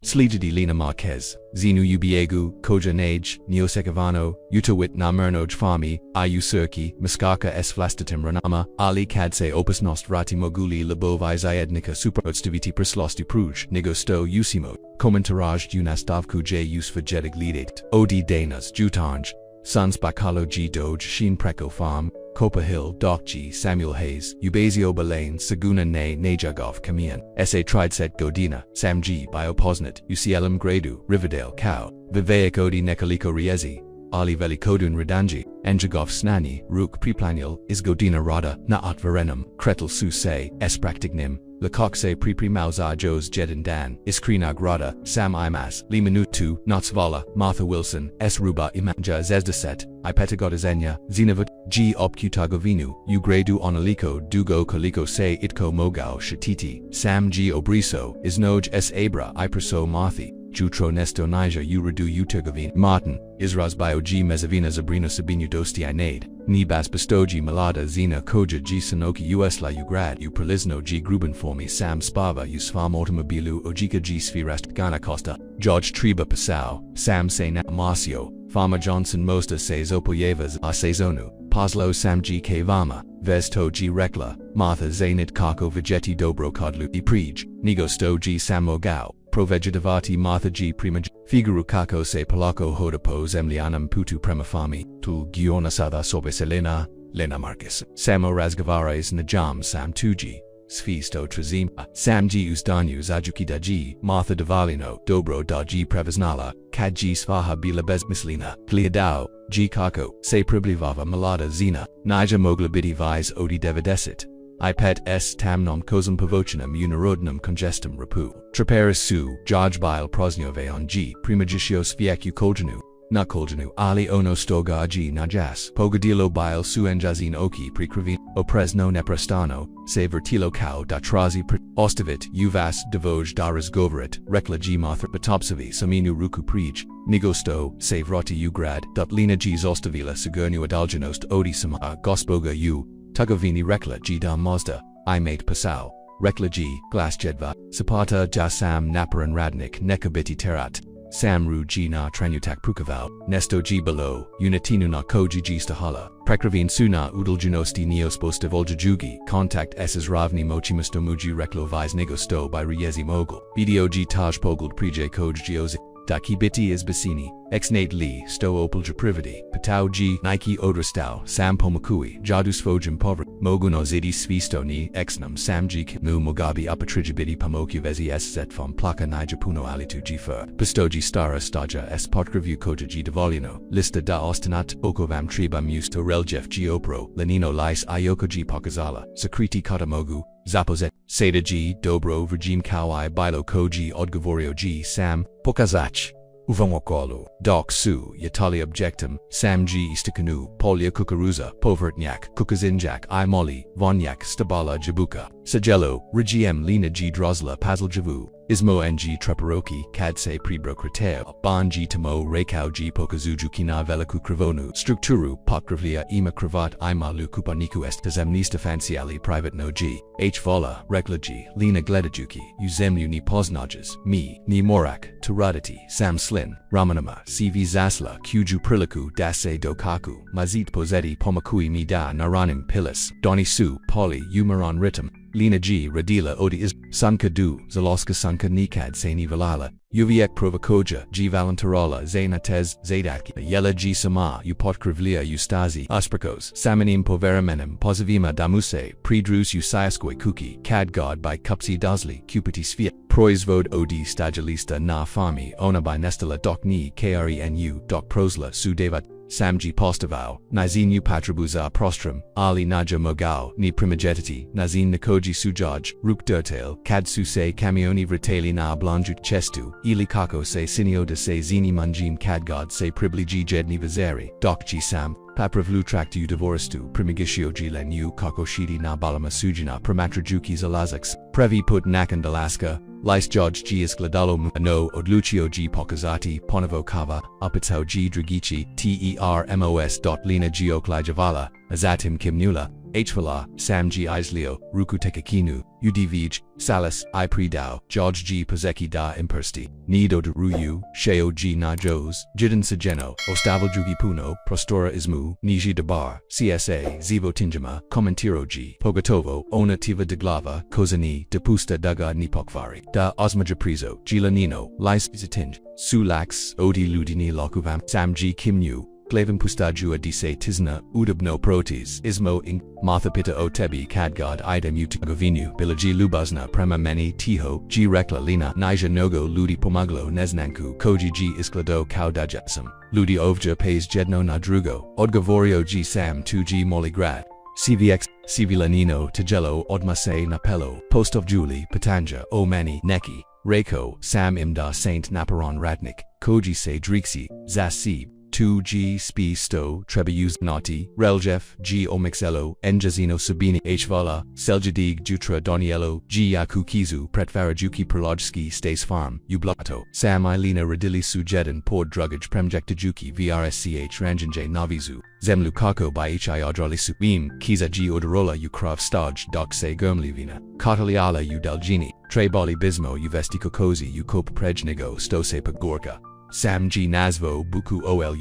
Slijedi Lina Marquez, Zinu Ubiegu, Koja Nage, Neosekavano, Utawit na Mernoj Farmi, Iu Surki, Muskaka S Vlastatim Ranama, Ali Kadse Opus Nostrati Moguli Labovai Zayednika Superodstiviti Prislosti Pruj, Nigosto Usimo, Komentaraj Unastavku J Use for Jedig Lidet, Odi Danas Jutanj, Sons Bakalo G Doge Sheen Preko Farm, Copa Hill, Doc G, Samuel Hayes, Ubazio Balain, Saguna Ne, Najagov, Kamian, S.A. Trideset Godina, Sam G, Bioposnit, UCLM Gradu, Riverdale, Cow, Vivek Odi Nekaliko Riezi, Ali Veli Kodun Ridanji, Enjagov Snani, Ruk Priplanil, Isgodina Rada, Naat Verenum, Kretel Su Se, S Practignim, Lecoq Se Pripri Mauza Jos Jedin Dan, Iskrinag Rada, Sam Imas, Limanutu, Natsvala, Martha Wilson, S Ruba Imanja Zezdaset, Ipetagodazenya, Zinavut, G Obkutagovinu, Ugradu Onaliko, Dugo Koliko Se Itko Mogao Shatiti, Sam G Obriso, Isnoj S Abra Ipreso Marthi, Jutro Nesto Nija Uradu Utergovin, Martin, Israz Bio G Mezavina Zabrino Sabinu Dosti Inade, Nibas Bastoji Malada Zina Koja G Sanoki Usla Ugrad U Prelizno G Grubenformi Sam Spava Usfam Automobilu Ojika G Sfirast Gana Costa, George Treba Passau, Sam Sena Marcio, Farmer Johnson Mosta Se Zopoyevas A Sezonu, Paslo Sam G Kavama, Vesto G Rekla, Martha Zainit Kako Vegeti Dobro Kodlu Iprij, Nigosto G Samogao, Provegetavati Martha G Prima Figuru Kako Se Polako Hodapo Zemlianam Putu Premafami, Tul Gionasada Sobe Selena, Lena Marcus, Samo Razgavares Najam Sam Tuji, Sfisto Trazim, Sam G Usdanyu Zajukida G, Martha Davalino, Dobro Da G Previsnala, Kad G Svaha Bilabez Mislina, Gliadao, G Kako, Se Priblivava Malada Zina, Nija Moglabidi Vise Odi Devidesit. Ipet S tamnom kozum pavochinum unirodnum congestum rapu. Traperis su, Jaj bile prosniove on G, primagicios viecu koljanu, na koljanu ali ono stoga G najas. Pogadilo bile su enjazin oki prikrivin, opresno neprestano, se vertilo kao datrazi ostavit, uvas devoj daras goverit, rekla G martha patopsavi saminu ruku prij, nigosto, se vrati ugrad, dutlina G zostavila sigurnu adaljanost odi sama gospoga u, Tugovini Rekla G da Mazda, I mate Pasau, Rekla G, Glasjedva, Sapata Jasam Naparan Radnik Nekabiti Terat, Samru G na Tranutak Pukaval, Nesto G below, Unitinu na Koji G Stahala, Prekravin Suna Udaljunosti Neosposta Voljajugi, Contact Ss Ravni Mochimusto Muji Reklo Vise Nigosto by Riezi Mogul, Video G Taj Poguld Prije Koj Giozi. Dakibiti is Basini, Exnate Li, Sto Opal Japrivity, Patau G, Nike Odrastau, Sam Pomakui, Jadus Fojim Povr, Moguno Zidi Svisto Ni, Exnum Sam G Mu Mugabi Upatrijibiti Pamoku Vezi S Set from Plaka Nijapuno Alitu G Fur, Pistoji Stara Staja S Potgravu Koja G Devolino, Lista da Ostinat, Okovam Triba Musto Reljef G Opro, Lenino Lice Ayoko G Pakazala, Sakriti Katamogu, Zapozet, Seda G, Dobro Virgim Kawai Bilo Koji Odgovorio G Sam, Pokazach, Uvamokolo, Doc Su, Yatali Objectum, Sam G Istakanu, Polya Kukaruza, Povertnyak, Kukazinjak I Moli, Vonyak Stabala Jabuka, Sajello, Rigiem Lina G Drozla Pazl Javu, Ismo NG Treparoki, Kadse Prebro Krateo, Ban G Tamo Rekao G Pokazuju Kina Velaku Krivonu, Strukturu, Potkravlia Ima Kravat Imalu Kupaniku Estazemnista Fanciali Private No G, H Vola, Rekla G, Lina Gledajuki, Uzemlu Ni Poznajas, Mi, Ni Morak, Turadati, Sam Slin, Ramanama, CV Zasla, Kuju Priliku, Dase Dokaku, Mazit Pozeti Pomakui Mi Da Naranim Pilis, Doni Su, Poli, Umaran Ritam, Lina G Radila Odi is Sanka Du, Zaloska Sanka Nikad Seni Valala, Uviek Provokoja, G Valentarala, Zainatez, Zadaki, Yela G Sama, Upotkrivlia Ustazi, Asprakos, Samanim Poveramenem, Pozavima Damuse, Pridrus Usaiaskoi Kuki, Kad God by Kupsi Dazli, Cupiti Sphere, Proizvod Od Stajalista Na Fami, Ona by Nestala Doc Ni Krenu, Doc Prosla Sudevat, Samji Postavau, Nazin Patrabuza Prostrum, Ali Naja Mogao, Ni Primagetati, Nazin Nikoji Sujaj, Ruk Durtail, Kad Se Kamioni Vritali Na Blanjut Chestu, Ili Kako Se Sinio de Se Zini Manjim Kadgod Se Pribliji Jedni Vizeri, Doc G Sam, Papravlu Traktu Devoristu, Primigishio G Lenu Kakoshidi Na Balama Sujina Pramatrajuki Zalazax, Previ Put Nakand Alaska, Lice George G Isgladalo Ano Odlucio G Pokazati, Ponovo Kava, Upitsau G Dragici, TERMOS. Lina G Oklajavala, Azatim Kimnula, Hvala, Sam G Isleo, Ruku Tekakinu, Udvij, Salas, I Predao, George G Pozeki da Impersti, Nido de Ruyu, Sheo G Najos, Jidin Sajeno, Ostavo Jugi Puno, Prostora Ismu, Niji Debar, CSA, Zivo Tinjama, Komentiro G, Pogatovo, Ona Tiva de Glava, Kozani, Depusta Daga Nipokvari, Da Osmajaprizo, Gilanino, Lais Zitinj, Sulax, Odi Ludini Lokuvam, Sam G Kimnu, Glavin Pustaju Adise Tisna, Udabno Protes, Ismo Ing, Mathapita Otebi Kadgod Idem Utgovinu, Bilaji Lubazna Prema Meni Tiho, G Rekla Lina, Nija Nogo Ludi Pomaglo Neznanku, Koji G Isklado Kaudajasam, Ludi Ovja Pays Jedno Nadrugo, Odgavorio G Sam 2G Moligrad, CVX, Civilanino Tajello Odmase Napello, Post of Julie, Patanja, Omani, Neki, Rekao, Sam Imda Saint Naparon Ratnik, Koji Se Drixi, Zasib, 2G Spi Sto, Trebius Nati, Reljef, G Omixello, Njazino Sabini Hvala, Seljadig Jutra Doniello, G Yaku Kizu, Pretvarajuki Prolojski Stace Farm, Ublato, Sam Ilina Radili Sujedan Pord Drugage Premjektajuki VRSCH Ranjanjay Navizu, Zemlukako by Hi Odralisu, Beam, Kiza G Odorola Ukrav Stoj Dokse Germlivina, Kataliala Udalgini, Trebali Bismo Uvesti Kokozi Ukop Prejnigo Stosepa Gorka. Sam G Nazvo Buku Olug.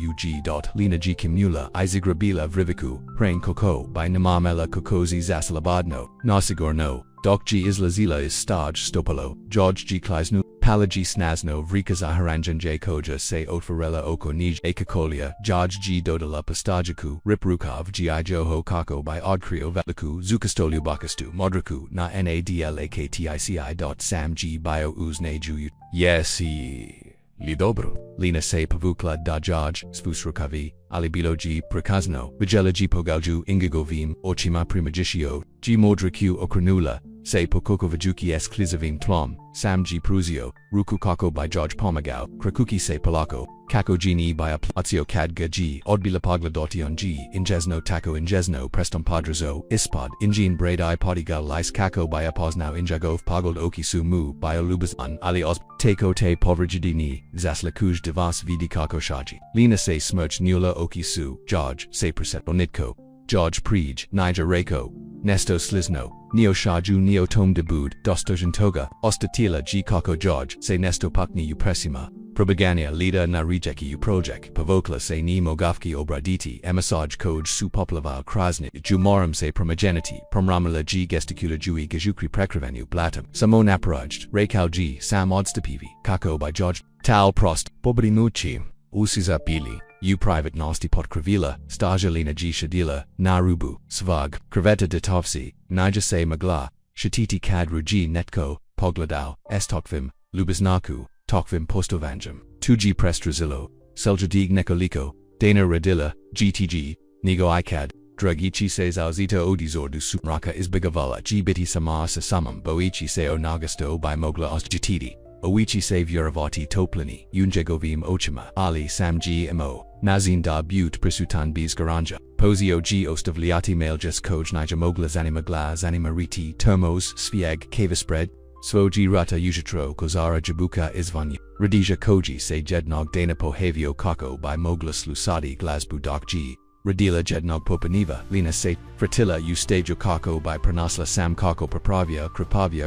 Lina G Kimnula Izigrabila Vriviku, Prang Koko by Namamela Kokozi Zasalabadno, Nasigorno, Dok G Islazila is Stoj Stopalo, George G Kleisnu, Pala G Snazno Vrika Zaharanjan J Koja Se Otfarela Oko Nij Akakolia, George G Dodala Pastajaku, Rip Rukov Gi Joho Kako by Odkrio Vetlaku, Zukastolu Bakastu, Modraku, Na Nadlaktici. Sam G Bio Uzneju. Yes, Li dobro. Lina se pavukla da Jaj, Svusrukavi, Alibilo G Prakazno, Vigela G Pogalju Ingigovim, Ochima Primagishio, G Modraku Okranula, Se Pokokovajuki S Klizavim Tlom, Sam G Pruzio, Ruku Kako by George Pomagao, Krakuki Se Palako, Kako Gini by Aplazio Kadga G, Odbila Pagladotion G, Injesno Taco Injesno Preston Padrazo, Ispod, Injin Braid I Podigal Lice Kako by Apoznao Injagov Pagld Okisu Mu, by Olubazan, Ali Os, Teko Te Povrigidini, Zaslakuj Devas Vidi Kako Shaji, Lina Se Smerch Nula Okisu, George, Se Persepo Nitko, George Prij, Niger Rako, Nesto Slizno, Neo Shaju Neo Tom Debud, Dostojan Toga, Ostatila G Kako George, Se Nesto Pakni Upresima, Probagania Lida na Rijeki Uprojek, Pavokla Se Ni Mogavki Obraditi, Emisaj Koj Su Poplaval Krasnit, Jumorum Se Promageniti, Promramala G Gesticula Jui Gajukri Prekrevenu Blatum, Samo Naparaj, Rekao G, Sam Odstapivi, Kako by George, Tal Prost, Pobrinuchi, Usiza Pili. U private nasty pot kravila, Stajalina G Shadila, Narubu, Svag, Kraveta Detovsi, Nija Se Magla, Shatiti Kadru G Netko, Pogladao, Estokvim, Lubiznaku, Tokvim Postovanjam, 2G Prestrazilo, Seljadig Nekoliko, Dana Radila, GTG, Nigo Ikad, Dragichi Se Zauzito Odizordu Supraka Izbigavala G Biti Sama Sasamam Boichi Se Onagasto by Mogla Ostjatidi. Oichi Se Vuravati Toplani, Unjegovim Ochima, Ali Sam G Mo, Nazin da Butte Prisutan Bis Garanja, Posio G Ostavliati Mailjes Koj Nija Mogla Zanimagla Zanimariti, Termos, Svieg, Kavispread, Svoji Rata Ujitro Kozara Jabuka Izvanyu, Radija Koji Se Jednog Dana Pohavio Kako by Mogla Slusadi Glasbu Dok G, Radila Jednog Popaniva, Lina Se, Fratilla Ustajo Kako by Pranasla Sam Kako Prapravia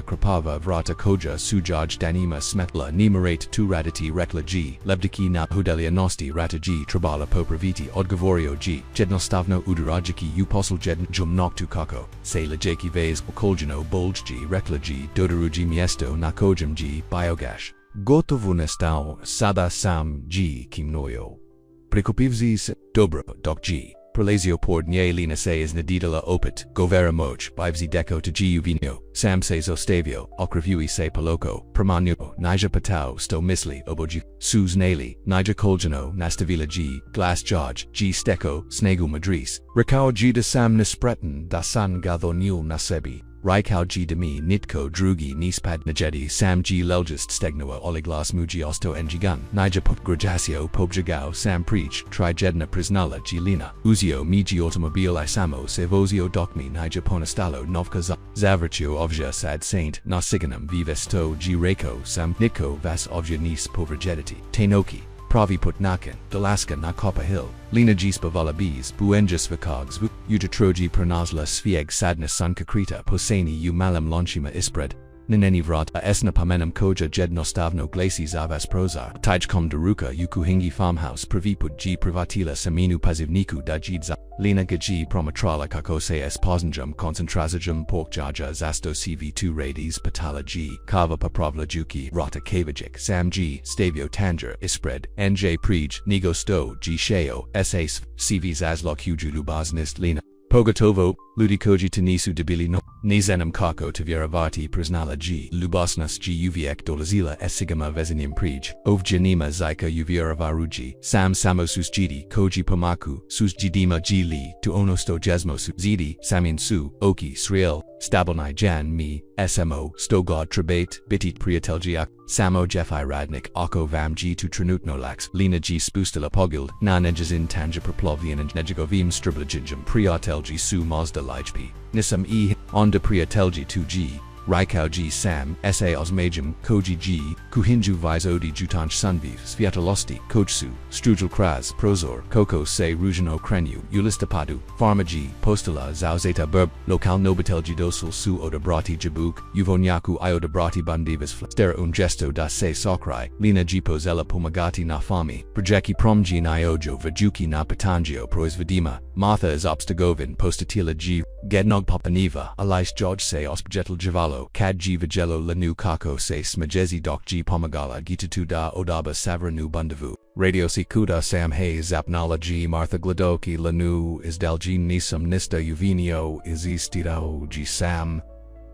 Krapava Vrata Koja Sujaj Danima Smetla Nimarate Tu Raditi Rekla G, Levdiki Na Hudelia Nosti Rata G Trabala Popraviti Odgavorio G, Jednostavno Udarajiki Uposl Jedn Jum Noktu Kako, Se Lajaki Vase Koljano Bulj G Rekla G Dodaruji Miesto Nakojam G Biogash. Gotovo nestao Sada Sam G Kimnoyo. Prekopivzi se dobro, Dok G. Prolazio pord nye lina se is nadidala opit, govera moch, bivzi deco to G uvino, Sam se zostavio, okravui se paloko, Pramanyo, Nija patao, sto misli, oboji, Suz nali, Nija koljano, nastavila G, glass George, G steko, snegu madris, Rekao G de Sam nispretan, dasan gatho nul nasebi. Raikau G demi Nitko Drugi Nispad Najedi Sam G Leljist Stegnoa Oliglas Muji Osto Njigun Nija Pop Grajasio Popjagao Sam Preach Trijedna Prisnala G Lina Uzio Miji Automobile Isamo Sevozio Dokmi Nija Ponestalo Novka Zavrtio Ovja Sad Saint Nasiganum Vivesto G Reko Sam Nitko Vas Ovja Nis Povrijediti Tenoki Pravi Putnakin, Dalaska na Copper Hill, Lina Gispavala Bees, Buenjas Vikags, Utatroji Pranazla Svieg Sadness Sankakrita Poseni U Malam Lonchima Ispred, Nineni Vrata Esna Pamenam Koja Jed Nostavno Glacis Avas Prozar, Tajkom Daruka Yukuhingi Farmhouse Praviput G Privatila Saminu Pazivniku Dajidza, Lina Gaji Promatrala Kakose S Posanjum Concentrazajum Porkjaja Zasto CV2 Radies Patala G, Kava Paprovla Juki, Rata Kavajik, Sam G, Stavio Tanger, Ispred, NJ Prij, Nigo Sto, G Sheo, S CV Zazlok Huju Lubazanist Lina. Pogatovo, Ludikoji Tenisu Debili no, Nizenam Kako Tavieravati Prisnala G, Lubasnas G Uviek Dolazila Esigama Vezinium Prij, Ovjanima Zaika Uviaravaruji, Sam Samosus Jidi, Koji Pomaku, Sus Jidima G Li, Tu Onosto Jesmosu, Zidi, Samin Su, Oki, Sriel, Stabonai Jan Mi, SMO, Stogod Trebate, Bitit Priateljiak, Samo Jeffai Radnik, Oko Vam G to Trenutnolax, Lina G Spustila Pogild, Nanejazin Tanja Proplovian and Nejagovim Striblajinjum Priatelji Su Mazda Lijp, Nisam E, Onda Priatelji 2G, Raikau G Sam, Sa Osmajum, Koji G, Kuhinju Vizodi Jutanj Sunviv, Sviatalosti, Kochsu, Strujal Kraz, Prozor, Koko Se Rujano Krenu, Ulistapadu, Pharma G, Postala Zauzeta Burb, Lokal Nobitelji Dosul Su Odabrati Jabuk, Uvonyaku Iodabrati Bandivas Stera Ungesto da Se Sokrai, Lina G Pozella Pomagati na Fami, Projeki Promji Niojo Vajuki na Patangio Proizvedima, Martha is Obstagovin Postatila G, Gednog Popaniva, Alais George Se Ospjetel Javalo, Kad G Vigelo Lanu Kako Se Smajezi Dok G Pomagala Gitatu da Odaba Savranu Bundavu, Radio Sikuda Sam Hayes Apnala G Martha Gladoki Lanu Isdalji Nisam Nista Uvinio Izistidao G Sam,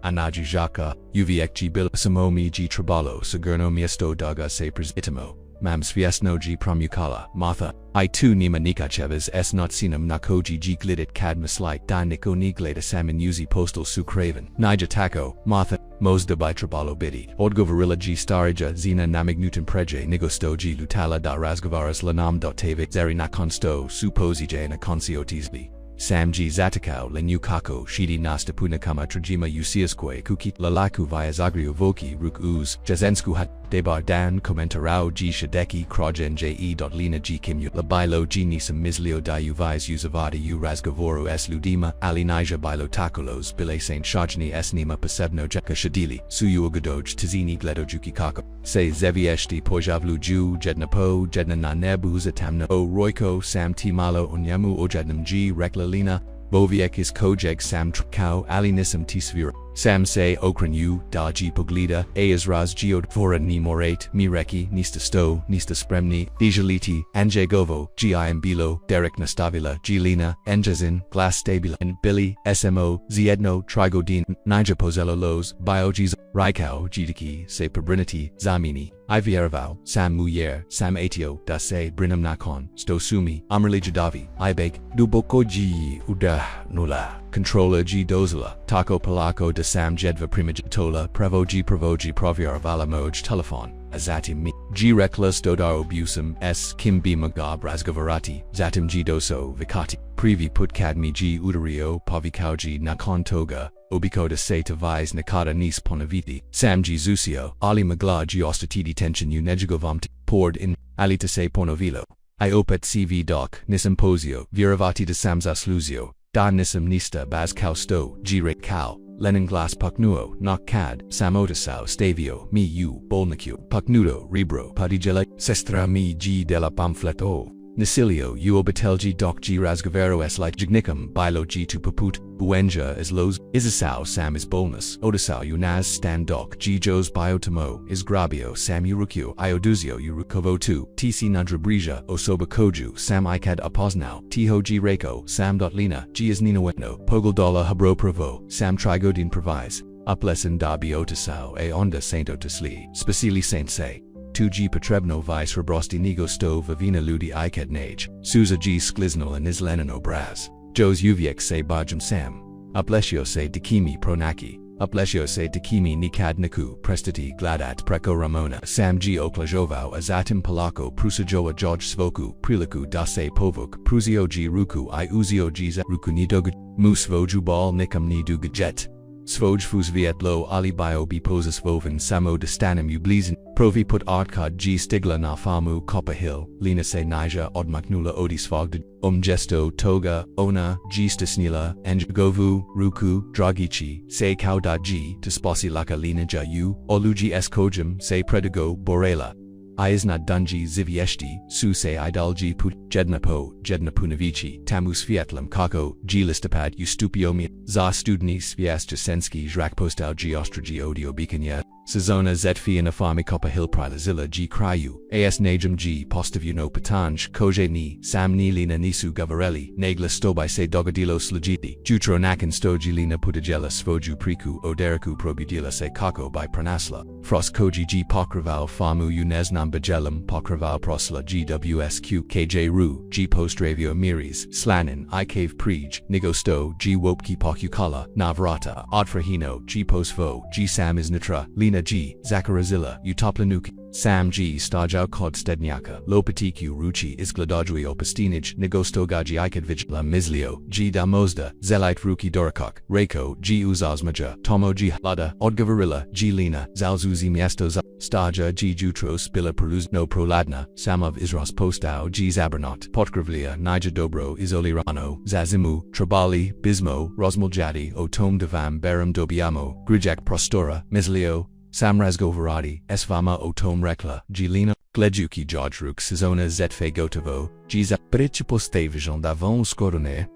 Anaji Jaka, Uviek G Bil Samomi G Trabalo Sagerno Miesto Daga Se Itimo. Mam Sviesno G Pramukala, Martha, I2 Nima Nikacheves S Not Sinam Nakoji G Glidit Kad Mislite Da Niko Nigleta Salmon Uzi Postal Su Craven, Nija Tako, Martha, Mosda by Trabalo Bidi, Odgovarilla G Starija Zina Namignutan Preje Nigosto G Lutala Da Razgavaras Lanam Tave Zeri Nakonsto Su Posije Na Consiotisbi. Sam G Zatakau Lenu Kako Shidi Nasta Punakama Trajima Usiaskwe Kuki Lalaku via Zagrio Voki Ruk Uz Jazensku Hat Debar Dan Komentarao G Shadeki Krojen Je. Lina G Kimyu Labilo G Nisam Mislio da Uvais Uzavadi U Razgavoru S Ludima Ali Nija Bilo Takolos Bile Saint Shajni S Nima Pasebno Jeka Shadili Suyu Ugadoj Tazini Gledojuki Kako Se Zevieshti Pojavlu Ju Jednapo Jedna Nanebu Zatamna O Roiko Sam Timalo Onyamu Ojednam G Rekla Lina, Boviekis Kojeg Sam Trkau Ali Nisam Tisvira, Sam Se Okran U, Daji Pogleda, Aizraz Geod Vora Ni Morate, Mireki, Nista Sto, Nista Spremni, Dijaliti, Anje Govo, Gim Bilo, Derek Nastavila, Gilina, Enjazin, Glass Stabila, and Billy, SMO, Ziedno, Trigodin, Nija Pozello Los, Biogiz, Raikau, Jidiki, Se Pabrinity, Zamini, Ivieravau, Sam Muyer, Sam Atio, Dase, Brinam Nakon, Stosumi, Amrli Jadavi, Ibek, Dubokoji, Udah, Nula, Controller G Dozala, Taco Palako de Sam Jedva Primajatola, Prevoji Proviar Valamoj Telephone, Azatim Mi, G Rekla Stodaro Busum, S Kim B Magab Razgavarati, Zatim G Doso, Vikati, Privi Putkadmi G Udario, Pavikauji Nakon Toga, Obiko de Se Tavais Nakata Nis Ponaviti, Sam G Zusio, Ali Magla G Ostatidi Tension Unejigovamti, poured in, Ali to Se Ponovilo, Iopet CV Doc, Nisimposio, Viravati de Sam Zasluzio, Da Nisam Nista Baz Sto, G Rek Kau, Lenin Glass Puknuo, Nok Kad, Samotasau Stavio, Mi U, Bolnaku, Puknudo, Rebro, Padigela, Sestra Mi G de la Pamfleto. Nasilio Uobatelji Doc G Razgavero S like Jignicum, Bilo G to Paput, Buenja is Los, Isasau Sam is Bolnus, Odasau Unaz Stan Doc G Jos Biotamo, is Grabio Sam Urukio, Ioduzio Urukovo 2, TC Nadrabrija, Osoba Koju, Sam Ikad Aposnau, Tiho G Rekao, Sam. Lina, G is Ninawetno, Pogeldola Habro Provo, Sam Trigodin Provise, Uplesin da Biotasau A Onda Saint Otasli, Spacili Saint Say. 2G Potrebno Vice Robrosti Nigo Sto Vavina Ludi Iked Nage, Suza G Sklizno and Islenino Braz, Jos Uviek Se Bajum Sam, Uplesio Se Dikimi Pronaki, Uplesio Se Dikimi Nikad Niku, Prestati Gladat Preko Ramona, Sam G Oklajovau Azatim Palako Prusajoa George Svoku, Prilaku Dase Povuk, Prusio G Ruku I Uzio G Ruku Nidog, Mus Vojubal Nikam Nidugajet. Svoj Fus Viet Lo Ali Bio Biposis Voven Samo de Stanum Ublizin, Provi put Artkad G Stigla na farmu Copperhill, Lina se Niger odmaknula odisvogd, gesto toga, ona, G stisnila, Govu, Ruku, Dragici, se kauda G, to sposi laka Lina ja u, olugi es kojum, se predigo, Borela. Iasna dungi zivieshti, su se idalgi put, jedna punavici, tamus fiatlam kako, G listopad ustupiomi, za studni svias jasenski zrakpostal G ostragi odio bikanya. Sezona zetfi na farmi Copperhill prilazilla G cryu, as najum G postavuno patanj, koje ni, sam ni lina nisu gavarelli, negla stobai se dogadilo slugiti, jutro nakan stoji lina putajela svoju priku oderiku probudila se kako by pranasla, fros koji G pokraval farmu unesnam bajelam pokraval prosla GWSQ KJ ru, G postravio miris, slanin, I cave prij, nigosto, G wopki pokukala, navrata, odfrahino, G posvo, G sam is nitra, lina G, Zakarazilla, Utoplanuki, Sam G, Stajau Kod Stednyaka, Lopatiku Ruchi Izgladodjui Opastinij, Nigostogaji Ikadvijla Mislio, G Damozda, Zelite Ruki Dorakok, Rekao, G Uzazmaja, Tomo G Lada, Odgavarilla, G Lina, Zalzuzi Miestos, Staja G Jutros Bila Proluzno Proladna, Samov Isros Postau G Zabernot, Potgravlia, Niger Dobro Izolirano, Zazimu, Trabali, Bismo, Rosmuljadi, Otom Devam Beram Dobiamo, Grijak Prostora, Mislio, Samrazgovaradi, Esvama Otom Rekla, Gilina, Gledjuki Jodruk Sezona Zetfe Gotovo, Giza Principostavision Davon Skorone,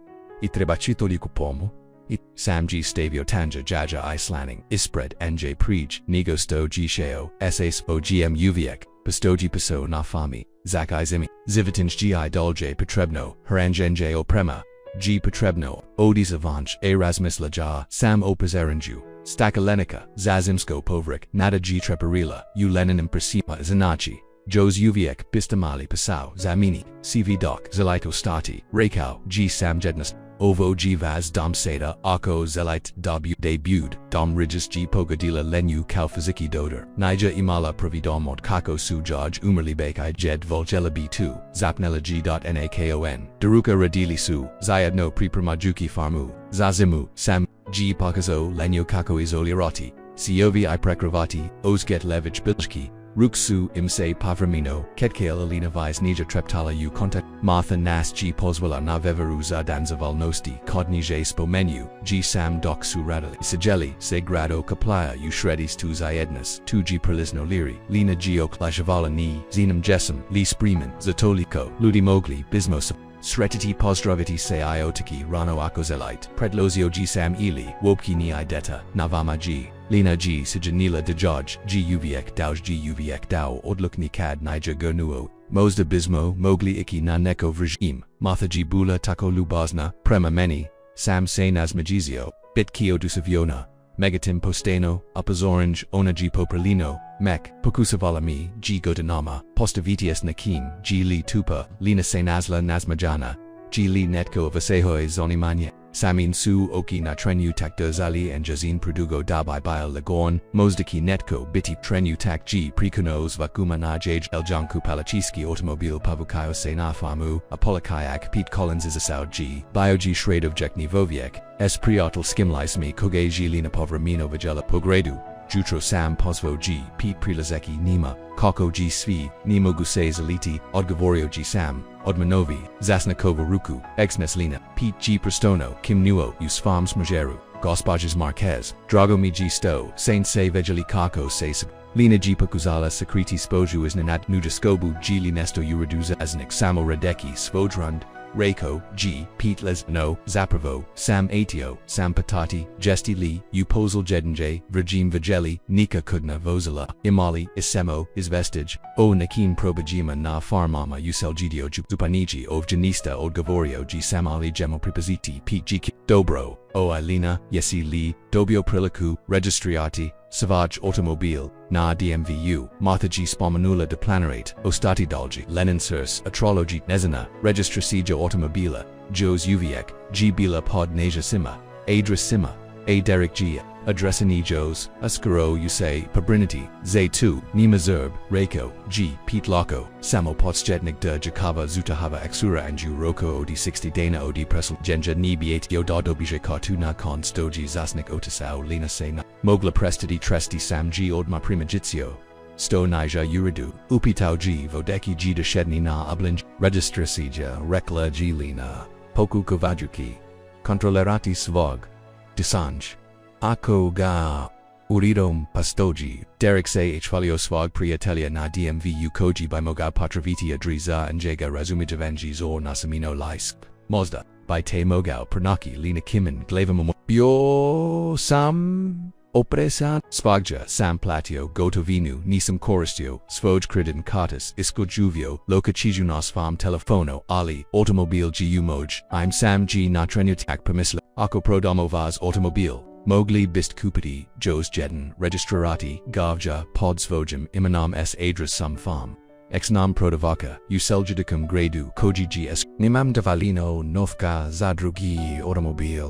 I Trebachito Likupomo, I Sam G Stavio Tanja Jaja Islanning, Ispred NJ Prij, Nigosto G Sheo, Ss OGM Uviek, Pistoji Piso Nafami, Zak Izimi, Zivitinj Gi Dolje Petrebno, Haranjenje Oprema, G Petrebno, Odis Avanch, Erasmus Laja, Sam Opus Erenju. Stakalenica, Zazimsko Povrik, Nada G Treparila, Ulenin Persima Zanachi, Jos Uviek, Bistamali Pasau, Zamini, CV Doc, Zelito Stati, Rekao, G Sam Jednas, Ovo G Vaz Dom Seda, Ako Zelite Debuted, Dom Rigis G Pogadila Lenu Kalfaziki Doder, Niger Imala Providomod Kako Su Jaj Umerli Bakai Jed Volgela B2, Zapnela G.Nakon, Daruka Radili Su, Zayad no Pripramajuki Farmu, Zazimu, Sam, G Pakazo Lenyo Kako Izolirati, Siovi I Prekravati, Ozget Levich Bilchki, Ruksu Imse Pavramino, Ketkale Alina Vise Nija Treptala U Contact, Martha Nas G Pozwala Naveveru za Danzaval Nosti, Kodnije Spomenu, G Sam Dok Su Radali, Sigeli, Segrado Kaplaya U Shredis Tu Zayednas, 2G Perlisno Liri, Lina G Oklajavala Ni, Zenum Jesum, Li Spreeman, Zatoliko, Ludi Mogli, Bismos. Sretiti Pozdraviti se Iotiki Rano Akozelite, Predlozio G Sam Ili, Wopki Ni Ideta, Navama G, Lina G Sijanila Dejaj, G Uviek Dauj G Uviek Dao Odlukni Kad Niger Gernuo, Mozda Bismo, Mogli Iki Na Neko Vrijim, Martha G Bula Tako Lubazna, Prema Meni, Sam Se Nazmagizio, Bit Kio Dusaviona, Megatim Posteno, Upaz Orange, Ona G Poprelino, Mek, Pokusavalami, G Godanama, Postavitias Nakim, G Li Tupa, Lina Se Nazla Nazmajana, G Li Netko Vasehoy Zonimanye, Samin Su Oki Na Trenu Tak Dozali and Jazin Produgo Dabai Bail Lagorn, Mozdaki Netko Biti Trenu Tak G Prikunos Vakuma Na Jage Eljanku Palachiski Automobile Pavukayo Se Na Famu, Apolakayak Pete Collins Isasau G, Bio G Shradov Jekni Voviek, S Priotal Skimlismi Koge G Lina Povramino Vajela Pogredu, Jutro Sam Posvo G, Pete Prilazeki Nima, Koko G Svi, Nimo Gusei Zaliti, Odgavorio G Sam, Odmanovi, Zasnikova Ruku, Exnes Lina, Pete G Prestono, Kim Nuo, Usfams Majeru, Gospages Marquez, Dragomi G Sto, Saint Se Vegeli Kako Se Lina G Pakuzala Sekriti Spoju Isnanat Nujaskobu G Linesto Uraduza Asnik Samo Radeki Svodrund, Rekao, G, Pete Lesno, Zapravo, Sam Atio, Sam Patati, Jesti Lee, Upozal Jedinje, Virgim Vageli, Nika Kudna Vozala, Imali, Isemo, Isvestige, O Nakin Probajima Na Farmama Uselgidio Zupaniji Ovjanista Odgavorio G Samali Gemo Pripaziti Pete G Dobro, O Ilina, Yesi Lee, Dobio Priliku, Registriati, Savage Automobile, Na DMVU, Martha G Spomanula de Planarate, Ostati Dalji, Lenin Surs, Atrology, Nezana, Registrasijo Automobila, Jos Uviek, G Bila Pod Naja Sima, Adris Sima, A Derek Gia, Adresani Jos, Ascaro Usay, Pabrinity, Zay2, Nima Zerb, Rekao, G, Pete Loco, Samo Potsjetnik de Jakava Zutahava Exura Anju Roko OD60 Dana OD Pressel Genja Nibiate Yododo Bije Kartuna Kon Stoji Zasnik Otisau Lina Sena, Mogla Prestidi Tresti Sam G Odma Primajitio, sto nija uridu, upitau g vodeki g deshedni na oblinj, registrasija rekla g lina, poku kovajuki, kontrolerati svog, disanj, ako ga uridom pastoji, Derek se ichvalio svog priatelia na dmvu koji by moga patraviti adriza anjega razumijavenji zor nasamino lisk, mozda, by te mogao pranaki lina kimin glavamo, bio sam opresa spagja sam platio gotovinu nisam koristio svoj kredin kartas isko juvio loka chijunas fam telefono ali automobil g umoj I'm sam g na trenutak permisla ako prodomovaz automobil mogli bist kupiti jos jeden registrarati gavja podsvojim imanam s adres sam fam ex nam prodavaka useljudicum gradu koji gs nimam davalino novka zadrugi automobil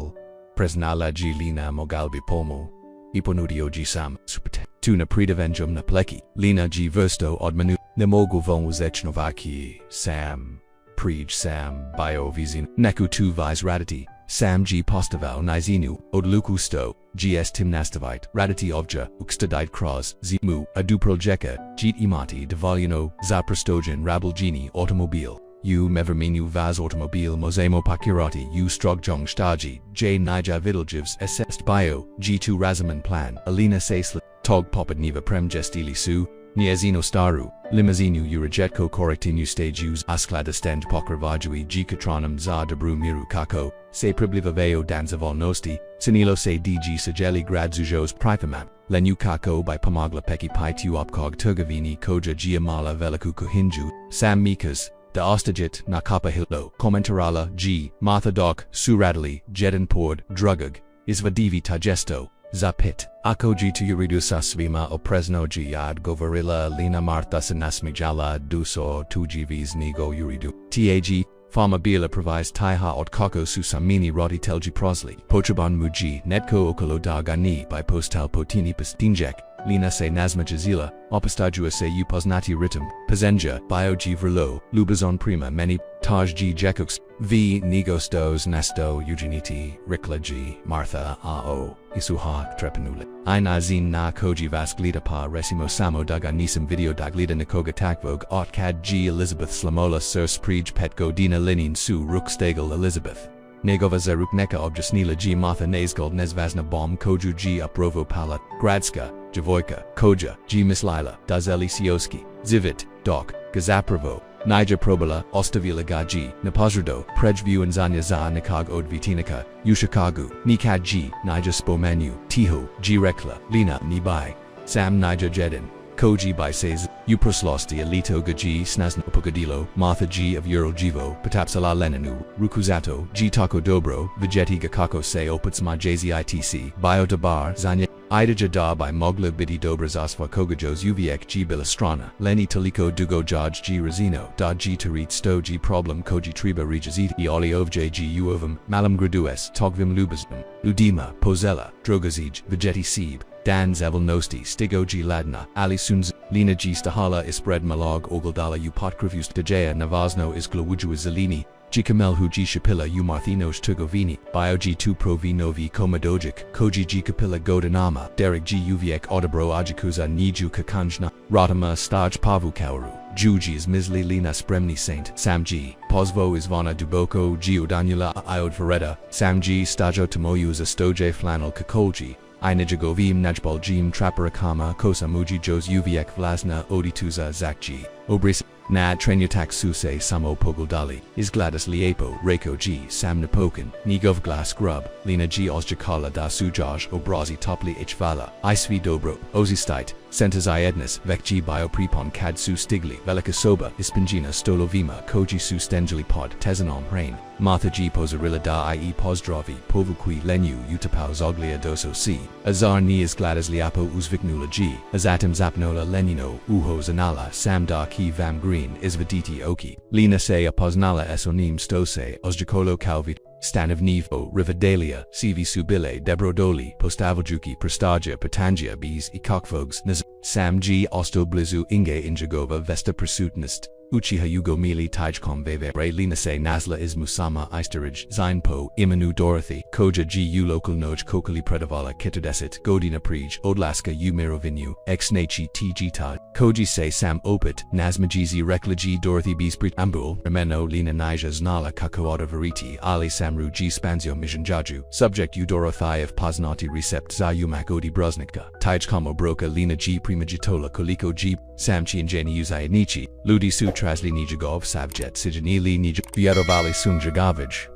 presnala g lina mogalbi pomo Iponudio g sam supte. Tu na pridavenjum na pleki. Lina g versto od menu. Nemogu von uzechnovaki. Sam. Prij sam. Bio vizin. Neku tu vis raditi. Sam g postavau nizinu. Od luku sto. Gs timnastavite. Raditi ovja. Ukstadite cross. Zimu. Adu projeka. Jeet imati devalino. Zaprostogen rabelgini automobil. U meverminu vaz automobil mozemo pakirati u strogjong staji, j nija vidaljivs assest bio, g2 razaman plan, alina sesla, tog popad premgestili su, niezino staru, limazinu urajetko korektinu stageus asklada stend pokravajui g katranum za debru miru kako, se priblivaveo danzavolnosti, sinilo se dg sajeli gradzujos prifamam, lenu kako by pamagla peki pitu opkog turgavini koja giamala veliku kuhinju, sam mikas, Da ostajit na kapa hildo, komentarala g, Martha doc, suradali, jeden pord, drugug, izvadivi tagesto, zapit, ako g tu uridu sasvima opresno g ad govorila lina Martha sinasmijala duso tu gvis nigo uridu. Tag, Farmabila provides taiha od kako susamini rodi telgi prosli, potraban muji netko okolo dagani by postal potini pastinjek, lina se nazmajazila, opostadua se upoznati ritum, pazenja, biogi verlo, lubazon prima many, taj g jekux, v nigostos nesto eugeniti, rikla g, Martha ao, isuha trepanule. Ina zin na koji vasglita pa resimo samo daga nisam video daglita nikoga takvog ot kad g Elizabeth slamola sur sprij petgo dina linin su rukstagel Elizabeth. Negova zarukneka objasnila g Martha nezgold nezvazna bom koju g uprovo palat, gradska, Javojka, Koja, G. Mislaila, Dazeli Sioski, Zivit, Dok, Gazaprovo, Nija Probala, Ostavila Gaji, Napazrudo, Prejview and Zanya za Nikag od Vitinika, Ushikagu, Nikad G, Nija Spomenu, Tiho, G. Rekla, Lina, Nibai, Sam Nija Jedin, Koji by says, Uproslosti Alito Gaji Snazna Pogadilo, Martha G of Ural Jivo, Patapsala Leninu, Rukuzato, G Tako Dobro, Vijeti Gakako Se Opatsma JZITC, Bio Dabar, Zanya, Ida Jada by Mogla Bidi Dobras Asfa Kogajos Uviek G Bilastrana, Leni Taliko Dugo Jaj G Razino, Da G Tarit Sto G Problem Koji Triba Regiziti Oliov G Uovum, Malam Gradues, Togvim Lubasnum, Udima, Pozella, Drogazij, Vijeti Seb, Dan Zevel Nosti Stigo G Ladna, Ali Sunz, Lina G Stahala Ispred Malog Ogaldala Upotkrivus Dejaya Navazno Isglawuju Zalini, G Kamel Hu G Shapila U Marthinos Tugovini, Bio G2 Provinovi Komadojic, Koji G Kapila Godanama, Derek G Uviek Odabro Ajikuza Niju Kakanjna, Ratama Staj Pavu Kauru, Juji is Misli Lina Spremni Saint, Sam G, Pozvo Izvana Duboko G Udanula Iod Vereda, Sam G Stajo Tamoyu Zastoje Flannel Kakolji, Inijagovim Najbal Jim Traparakama Kosa Muji Jos Uviek Vlasna Odituza Zakji, Obris, Na Trenutak Suse Samo Pogoldali, Izgladis Liepo, Rekao G, Sam Napokan, Nigov Glass Grub, Lina G Ozjakala da Sujaj Obrazi Topli Ichvala, Isvi Dobro, Ozistite, Centers Iednis, Vek G Bioprepon Kad Su Stigli, Velika Soba, Ispingina Stolovima, Koji Su Stengeli Pod, Tezanom Rain, Martha G Pozarilla da ie Pozdrovi, Povukui Lenu Utapau Zoglia Doso C, Azar Ni Izgladis Liapo Uzviknula G, Azatim Zapnola Lenino, Uho Zanala, Sam da Ki Vam Green, Izvaditi Oki, Lina Se Apoznala Esonim Stose, Ozjakolo Kalvit, Stanav Nevo, Rivadalia, CV Subile, Debrodoli, Postavaljuki, Prestaja, Patangia, Bees, Ikokvogs, Naz, Sam G. Osto Blizu Inge Injagova Vesta Pursuitnist, Uchiha Yugo Mili Tijkom Veve Ray Lina Se Nazla is Musama Isterij Zainpo Imanu Dorothy Koja G U Local Noj Kokali Predavala Kitadesit Godina Prij Odlaska U Mirovinu Ex Nachi T Gita Koji Se Sam Opit Nazmajizi Reklaji Dorothy Bisprit Ambul Remeno Lina Nija Znala Kakoada Veriti Ali Samru G Spanzio Mijanjaju Subject U Dorothai of Poznati Recept Zayumak Odi Broznika Tijkomo Broka Lina G Primajitola Koliko G Samchi and Jani Uzai Nichi Ludi Su Trasli Nijagov Savjet Sijanili Nij Vierovali Sunjagavij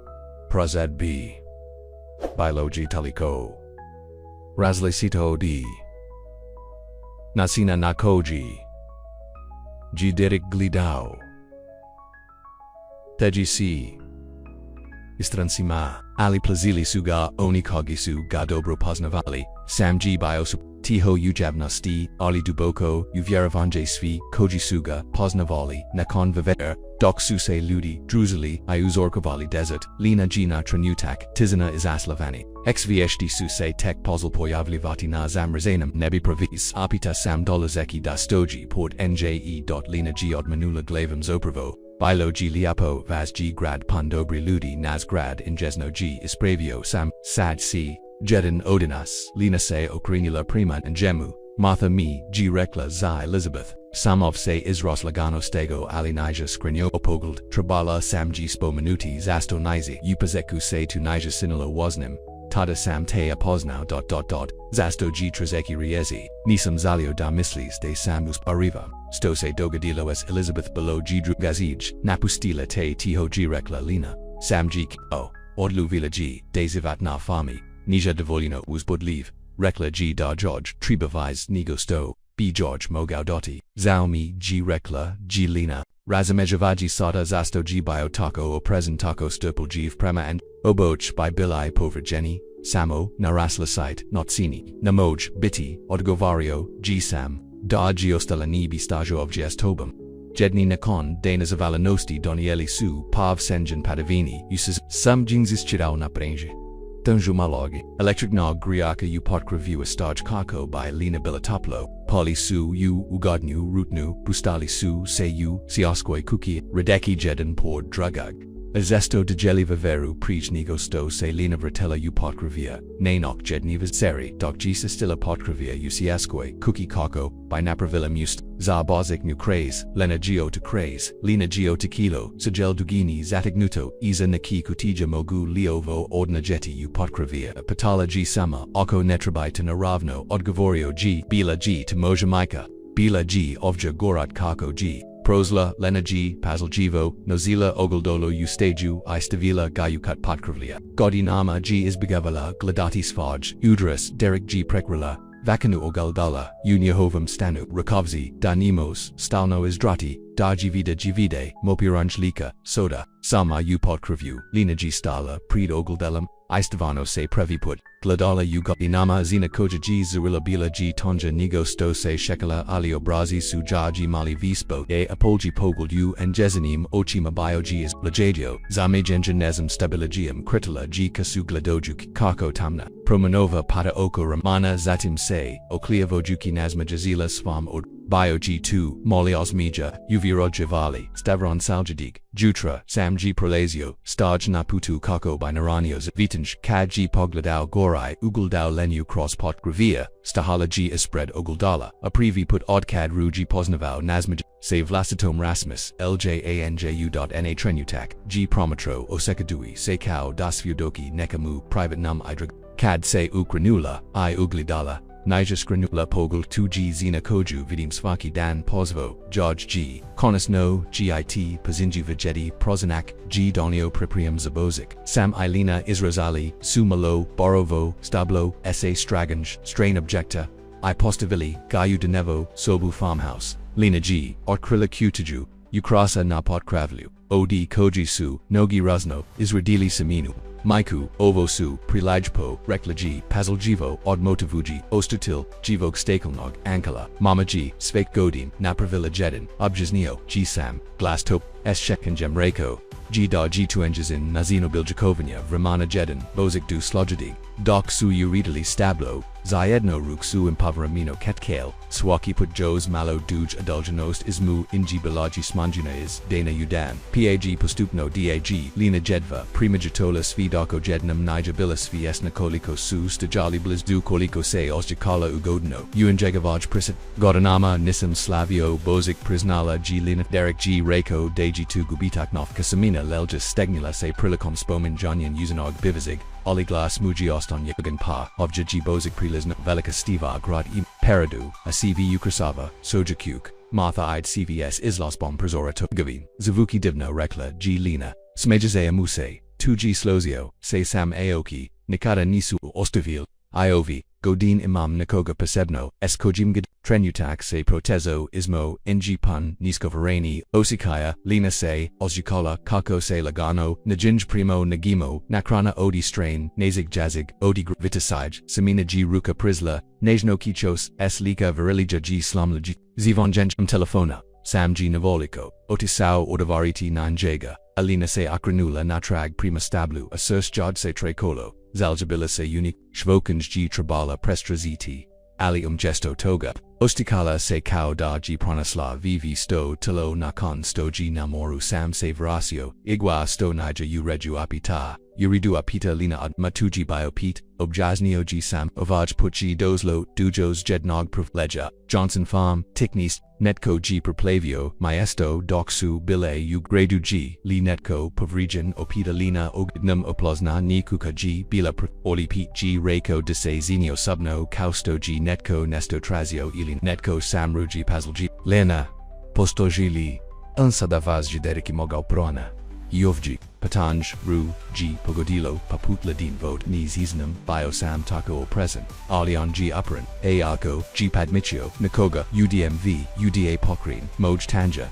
Prazad B Biloji Taliko Razli Sito D Nasina Nakoji Jidirik Glidao Teji C Istransima Ali Plazili Suga Onikogisu Gadobro Poznavali Samji Biosu Tiho Ujavnosti Ali Duboko Uvyeravanje Svi Koji Suga Poznavali Nakon Viver Dok Suse Ludi Druzali Iuzorkovali Desert Lina Gina Tranutak Tizana Isaslavani Xvshd Suse Tek Pozl Poyavlivati na Zamrazenam Nebi Pravis Apita Sam Dolazeki Dastoji Port Nje. Lina G Odmanula Glavam Zopravo Bilo G Liapo Vaz G Grad Pandobri Ludi Nazgrad Injesno G Ispravio Sam Sad C Jedin Odinas Lina Se Okrinula Prima and Jemu Martha Mi G Rekla Zai Elizabeth Samov Se Isros Lagano Stego Ali Nija Skrinyo Opogled Trabala Sam G Spo Minuti Zasto Nizi Upazeku Se tu Nija Sinilo Wasnim Tada Sam Tea Poznao. Zasto G Trezeki Riezi Nisam Zalio da Mislis de Samus Arriva Stose Dogadilo S Elizabeth Below G Drugazij Napustila Te Tiho G Rekla Lina Sam G O Odlu Vila G Dezivat Na Fami Nija Devolino Uzbudliv Rekla G Da George Tribaviz Nigo Sto B George Mogaudoti Zaumi G Rekla G Lina Razamejavaji Sada Zasto G Bio Taco O Present Taco Sturpel G Prema and Oboch by Bilai Povrjeni Samo Narasla Site Notsini Namoj Biti Odgovario G Sam Da Giostalani Bistajo of Giastobum Jedni Nakon Dana Zavalanosti Donieli Su Pav Senjan Padavini Uses Sam Jingzis Chirao na Prenje Danju Malogi Electric Nog Griaka U Pot Review Staj Kako by Lina Bilatoplo Pali Su U Ugodnu Rutnu Bustali Su Se U Siaskoi Kuki Redeki Jedin Port Drugag Azesto de Jeli Viveru Preach Nigo Sto Se Lina Vratella U Pot Revia Nanok Jednivas Seri Doc Jesus Stilla Pot Revia U Siaskoi Kuki Kako by Napravilla Must Zabozik Nu Craze Lena Geo to Craze Lina Geo to Kilo Sajel Dugini Zatignuto Iza Naki Kutija Mogu Leovo Ordna Jeti U Potkravia Patala G Sama Oko Netrabai to Naravno Odgovorio G Bila G to Moja Maika Bila G Ovja Gorat Kako G Prosla Lena G Pazl Jivo Nozila Ogoldolo Ustaju Istavila Gayukat Potkravlia Godinama G Izbigavala Gladati Svaj Udras Derek G Prekrila Vakanu Ogaldala, Unyahovam Stanu, Rakovzi, Danimos, Stalno Izdrati, Dajivida Jivide, Mopiranjlika, Soda, Sama Upotkrivyu, Lina G Stala, Pred Oguldelam, Istavano Se Previput, Gladala Ugodinama Zina Koja G Zurila Bila G Tonja Nigo Sto Se Shekala Ali Obrazi Suja G Mali Vispo, E Apolgi Pogul U and Jezanim Ochima Bio G is Blajadio, Zamejenjanesm Stabiligium Kritala G Kasu Gladojuk, Kako Tamna, Promanova Pata Oko Ramana Zatim Se, Okliavojuki Nazma Jazila Svam Od. Bio G2, Molios Mija, Uviro Javali, Stavron Saljadig, Jutra, Sam G Prolazio, Staj Naputu Kako by Naranios, Vitanj, Kad G Pogladao Gorai, Uguldao Lenu Crosspot Gravia, Stahala G Ispread Oguldala, Aprivi Put Odkad Ruji Poznavao Nazmaj, Save Lasatom Rasmus, LJANJU.NA Trenutak, G Prometro, Osekadui, Sekao Dasvudoki Nekamu, Private Num Idrag, Kad Se Ukranula, I Uglidala, Nija Skranula Pogul 2G Zina Koju Vidim Svaki Dan Pozvo, George G, Konis No, GIT, Pazinju Vajeti, Prozanak, G Donio Priprium Zabozik, Sam Ilina Izrazali, Sumalo, Borovo, Stablo, S.A. Straganj, Strain Objecta, I Postavili, Gayu Denevo, Sobu Farmhouse, Lina G, Orkrila Kutaju, Ukrasa Napot Kravlu, OD Koji Su, Nogi Razno, Izradili Saminu, Maiku, Ovosu, Prilajpo, Reklaji, Pazaljivo, Odmotavuji, Ostatil, Jivok Stakelnog, Ankala, Mamaji, Svek Godin, Napravilla Jedin, Objaznio, G Sam, Glastop, S Shekanjem Reko, G Da G2 Nazino Biljakovania, Ramana Jedin, Bozik Du Slojadig, Dok Su Uridali Stablo, Zajedno ruksu impoverimino ketkale, swaki put jos malo duj adulgenost izmu inji bilaji smanjuna is, dana udan, pag postupno dag, lina jedva, primajatola svidako jednam nijabila svi esnakoliko su stajali blizdu koliko se osjakala ugodno, uinjegavaj prisit, godanama nisam slavio bozik priznala g lina derek g rekao deji tu gubitaknov kasamina lelja stegnila se prilikom spomin janyan uzanog bivizig, Oliglas mujioston yagan pa, ovjaji bozik prilizna velika stiva grad im, peradu, a cv ukrasava, sojakuk, martha id cvs islosbom prizora togavin, zavuki divno rekla g lina, smejazea muse, 2g slozio, se sam aoki, nikada nisu ostovil, iovi, godin imam nikoga posebno, eskojimgad, trenutak se protezo ismo, ng pun, niskovareni, osikaya, lina se, ozjikola, kako se lagano, najinj primo nagimo, nakrana odi strain, nazig jazig, odi vitasij, samina g ruka prisla, nejno kichos, s lika virilija g slamlaj, zivonjenjam telefona, sam g navoliko, otisao odavariti nanjega, alina se akranula natrag prima stablu, asurs jod se trekolo, zaljabila se unik, shvokanj g trabala prestraziti, ali gesto toga, ostikala se kao da g pranasla vivi sto tilo nakon sto g namoru sam se vrasio, igwa sto nija ureju apita, uridu apita lina ad matuji biopit, objaznio g sam, ovaj puchi dozlo, dujos jednog privilegia, Johnson farm, tiknist, netko g perplavio, maesto doksu bile u gradu g, li netko povrijen opita lina ogdnum oplosna ni kuka g, bila olipit g reko de se zinio subno kausto g netko nesto trazio ili netko samruji pazlji, lena, postojili, ansadavaz jideriki mogao prona, Jovji, Patanj, Ru, G, Pogodilo, Paputladin Vod, Niz Iznam, Biosam Tako Present, Alion G Upran, Ayako, G Padmichio, Nikoga, UDMV, UDA Pokrin, Moj Tanja,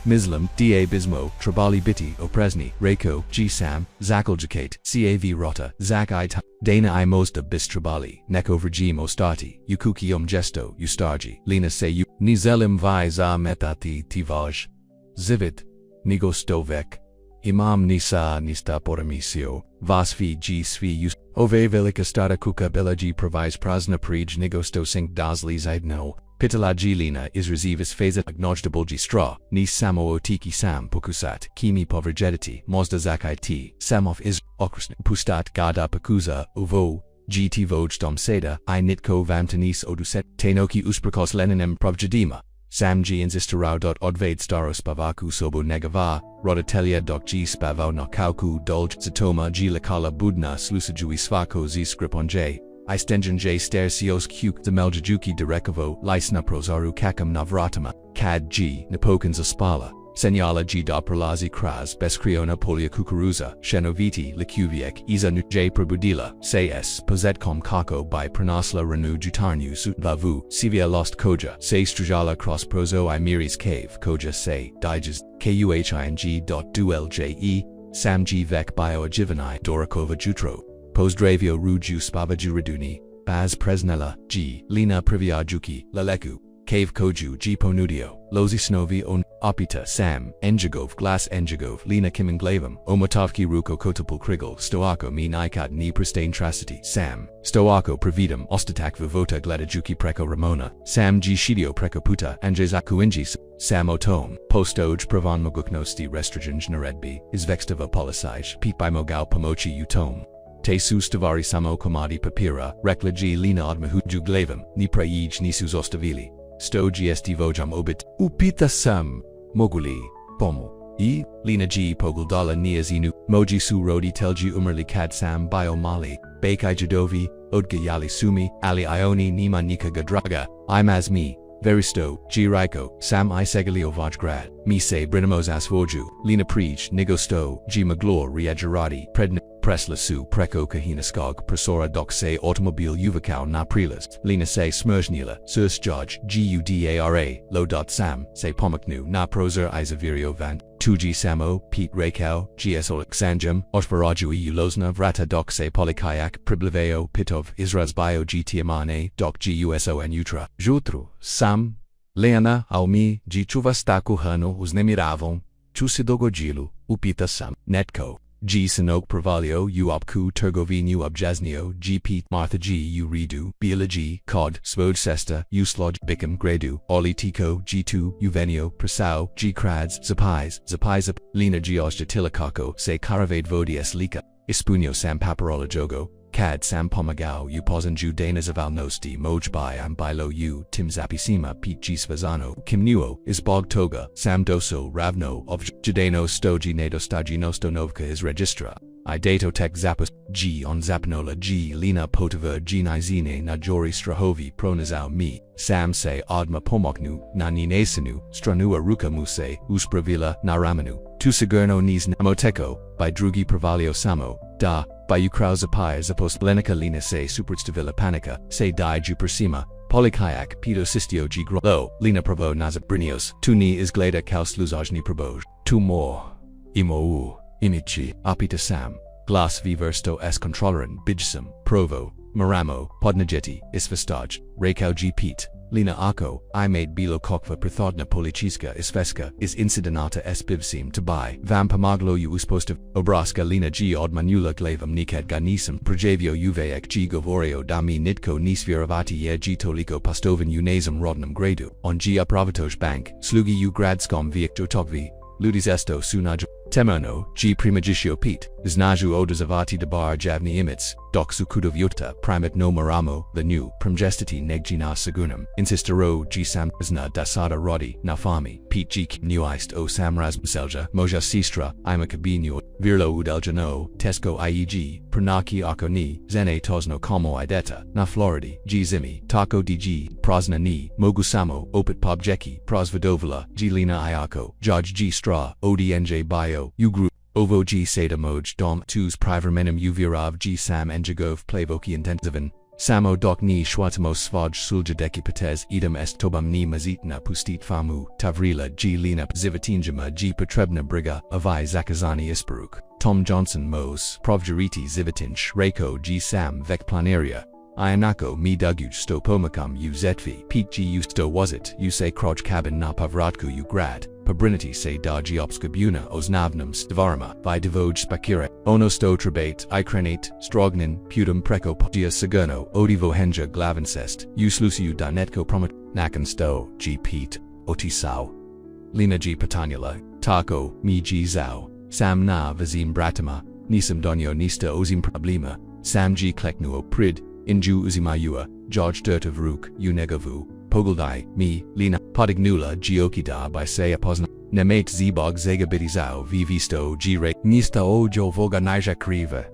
Mislam, DA Bismo, Trabali Biti, Opresni, Reko, G Sam, Zakoljacate, CAV Rota, Zak I Dana I Mosta Bistrabali, Neko Vrjim Ostati, Yukuki Gesto, Ustarji, Lina Se U, Nizelim Vi Za Metati Tivaj, Zivit, Nigostovek, Imam Nisa Nista Poramisio, Vasfi G Svi Us, Ove Velika Stara Kuka Belaji Provis Prazna Prij Nigosto Sink Dasli Zaidno, Pitala Gilina Izrazivis Fazat Agnojdabolji Straw, Nis Samo Otiki Sam Pokusat, Kimi Povrjediti, Mozda Zakai T, Samof Is, Okrusn, Pustat Gada Pakuza, Uvo, GT Vojdom Seda, I Nitko Vamtanis Oduset, Tenoki Usprakos Leninem Provjadima. Samji insistarau. Odvade staros spavaku sobo negava, rodatelia g spavau nakauku dolj zatoma g lakala budna slusajui svako z skriponj, I stenjan j stersios kuk zameljajuki direkavo, lisna prozaru kakam navratama, kad g napokans aspala, senyala g da pralazi kras beskriona polia kukuruza, shenoviti likuviek iza nu j probudila, se s pozetkom kako by pranasla renu jutarnu sut vavu, sivia lost koja, se strujala cross prozo I miris cave, koja se, digest, kuhing.dulje, samji vek bio ajivani, dorakova jutro, pozdravio ruju spavaju raduni, baz presnella, g, lina priviajuki, laleku, cave koju g ponudio, lozi snovi on, opita sam, enjagov glass enjagov, lina kiminglavam, omotovki ruko kotapul krigel, stoako mi nikat ni pristane tracity, sam, stoako pravidam, ostatak vivota gladajuki preko ramona, sam g shidio preko puta, anjezaku injis, sam otom, postoj pravan moguknosti restrigens naredbi, izvextava polisij, pit by mogao pomochi utom. Te sustavari samo komadi papira, reklaji lina admahuju glavam, ni praij nisus ostavili. Sto gst vojam obit, upita sam, moguli, pomu, I, lina g poguldala niazinu, moji su rodi telji umerli kad sam bio mali, bakai jadovi, odga yali sumi, ali ioni nima nika gadraga, imaz mi, veristo, g raiko, sam I segalio vajgrad, mi se brinamos asvoju, lina prij, nigosto, g maglor riajarati, predna, presla su preko kahinaskog presora dok se automobile uvakau na prelist, lina se smrzhnila, surs judge, gudara, lo dot sam, se pomaknu na proser izavirio vant, 2g samo, Pete rekao, gsolik sanjam, osvarajui ulozna vrata dok se polikayak, pribliveo pitov, izraz bio gtiamane, dok guso and utra, jutru, sam, leana, au mi, g chuvastaku hano uznemiravom, chusi dogojilu, upita sam, netko. G Sinok Pravalio U Opku Turgovin U Objaznio G Pete Martha G U Redu Bila G Cod Svoj Sesta U Sloj Bickham Gredu Oli Tico G2 Uvenio Prasau G Krads Zapais Lina G Osja Tilikako Se Karavade Vodies Lika Ispunio Sam Paparola Jogo Cad Sam Pomagao U Posanju Danas of Alnosti Mojbai Ambilo U Tim Zapisima Pete G Svazano Kim Nuo Isbog Toga Sam Doso Ravno of Jadano Stoji Nado Staji Nostonovka is Registra I Dato Tek Zapus G on Zapnola G Lina Potava G Nizine Najori Strahovi Pronazao Mi Sam Se Adma Pomoknu Na Ninesinu Stranua Ruka Muse Uspravila Naramanu Tusigurno Nis Namoteko by Drugi Pravalio Samo Da by Ukrao Zapaya Zapos Lenica Lina Se Superstavila Panica Se Di Jupersima Polykayak Pedo Sistio G Lo Lina Provo Nazap Brinios Tuni is Gleda Kaus Luzajni Proboj Tu More Imou Imichi Apita Sam Glas Viversto S Controllerin Bijsum Provo Maramo Podnajeti Isvestaj Rekao G Pete Lina Ako I made Bilo Kokva Prithodna Polichiska Isveska is Incidenata S Bivsim to buy Vampamaglo U Uspostav Obraska Lina G Odmanula Glavam Nikad Ganisam Projavio Uvek G Govorio Dami Nitko Nisviravati Ye G Toliko Pastovin Unazam Rodnam Gradu on G Upravatoj Bank Slugi U Gradskom Viek Jotokvi Ludis Esto Sunaj Temerno G Primagitio Pete Znaju Odazavati Debar Javni Imits Doksu Kudovyuta Primat no Maramo The New Primgestiti Negjina Sagunam Insistero G Sam Zna Dasada Rodi Nafami Pete G Nuist O Samraz Selja Moja Sistra Ima Kabinyo Virlo Udeljano Tesco IEG Pranaki Akoni Zene Tosno Como Ideta Na Floridi G Zimi Taco DG Prasna Ni Mogusamo Opit Pobjeki Prasvadovala G Lina Iako Judge G Stra ODNJ Bio U Group Ovo G Seda Moj Dom 2s Privermenim Uvirov G Sam Enjagov Plavoki Intensiven Samo Dok Ni Schwatamos Svaj Suljadeki Pates Edam Est Tobam Ni Mazitna Pustit Famu Tavrila G Lina Zivatinjama G Petrebna Briga Avai Zakazani Isperuk Tom Johnson Mos Provjariti Zivatinch Reiko G Sam Vek Planaria Ianako Mi Duguj Sto Pomakam U Zetvi Pete G U Sto Was U Se Kroj Cabin Na Pavratku U Grad Pabrinity Se Daji Obskabuna Oznavnum Stvarma Vi Devoj Spakira Ono Sto Trebate Ikrenate Strognin Putum Preko Podia Sagerno Odivo Henja Glavincest U Slusiu Danetko Promet Nakan Sto G Pete Otisau Lina G Patanyala Taco Mi G Zao Sam Na Vazim Bratama Nisam Donyo Nista Ozim Problema Sam G Kleknuo Prid Inju Uzimayua George Dirtov Ruk Unegovu Pogeldai Mi Lina Podignula Giokida by Se Apozna Nemate Zbog Zegabidizao Vivisto G Re Nista Ojo Voga Naja Kriva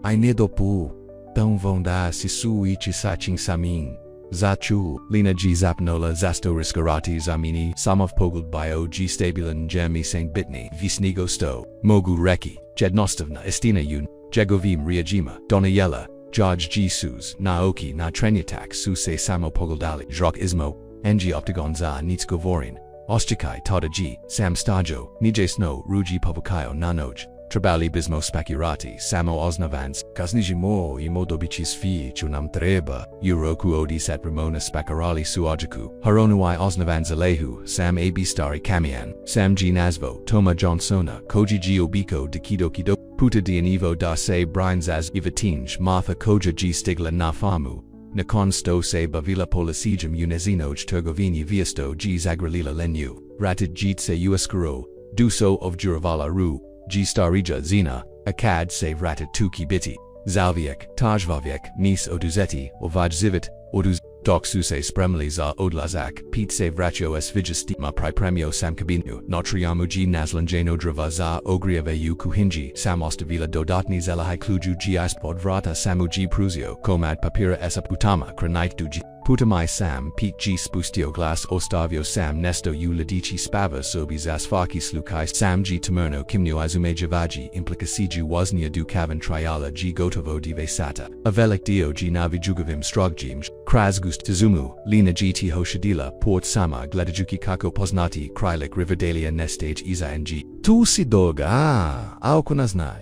Ainedopu Tão Vonda Sisu Ichi Sachin Samin Zachu Lina G Zapnola Zasto Riskarati Zamini Samov Pogeld Bio G Stabulan Jemi Saint Bitni Visnigo Sto Mogu Reki Jednostovna Estina Yun Jegovim Riajima Donayela George G Sus Naoki Na Trenyatak Suse Samo Pogeldali Jrok Ismo Engi Optagonza Nitskovorin Ostikai Tada G Sam Stajo Nije Snow Ruji Povokayo Nanoj Trabali Bismo Spakirati Samo Oznavans Kasnijimo Imodobichi Svi Chunam Treba Uroku Odisat Ramona Spakarali Suajaku Haronuai Oznavans Alehu Sam AB Stari Kamian Sam G Nazvo Toma Johnsona Koji G Obiko Dekido Kido Puta Dianivo da Se Brinzaz Ivatinj Martha Koja G Stigla Nafamu Nakon Sto Se Bavila Polasijam Unezinoj Turgovini Viasto G Zagralila Lenu Ratid Jitse Uaskaro Duso of Juravala Ru G Starija Zina Akad Se Ratid Tuki Biti Zalviek Tajvaviek Nis Oduzeti Ovaj Zivit Oduz Dok Suse Spremli za Odlazak Pete Se Vracio S Vigistima Pripremio Sam Kabinu Notriamu G Naslanjano Drava za Ogriave U Kuhinji Sam Ostavila Dodatni Zelahai Kluju G Ispod Vrata Samu G Pruzio Komad Papira Esa Putama Kranite Duji Putamai Sam Pete G Spustio Glas Ostavio Sam Nesto U Ladici Spava Sobi Zasfaki Slukai Sam G Tamerno Kimnu Izume Javaji Implicasiju Waznia Du Kavan Triala G Gotovo Dive Sata Avelek Dio G Navi Jugavim Strogjim Krasgust Tizumu Lina G Tiho Shadila Port Sama Gladajuki Kako Poznati Krylik Riverdalia Nestage Iza NG Tu si doga Aukonazna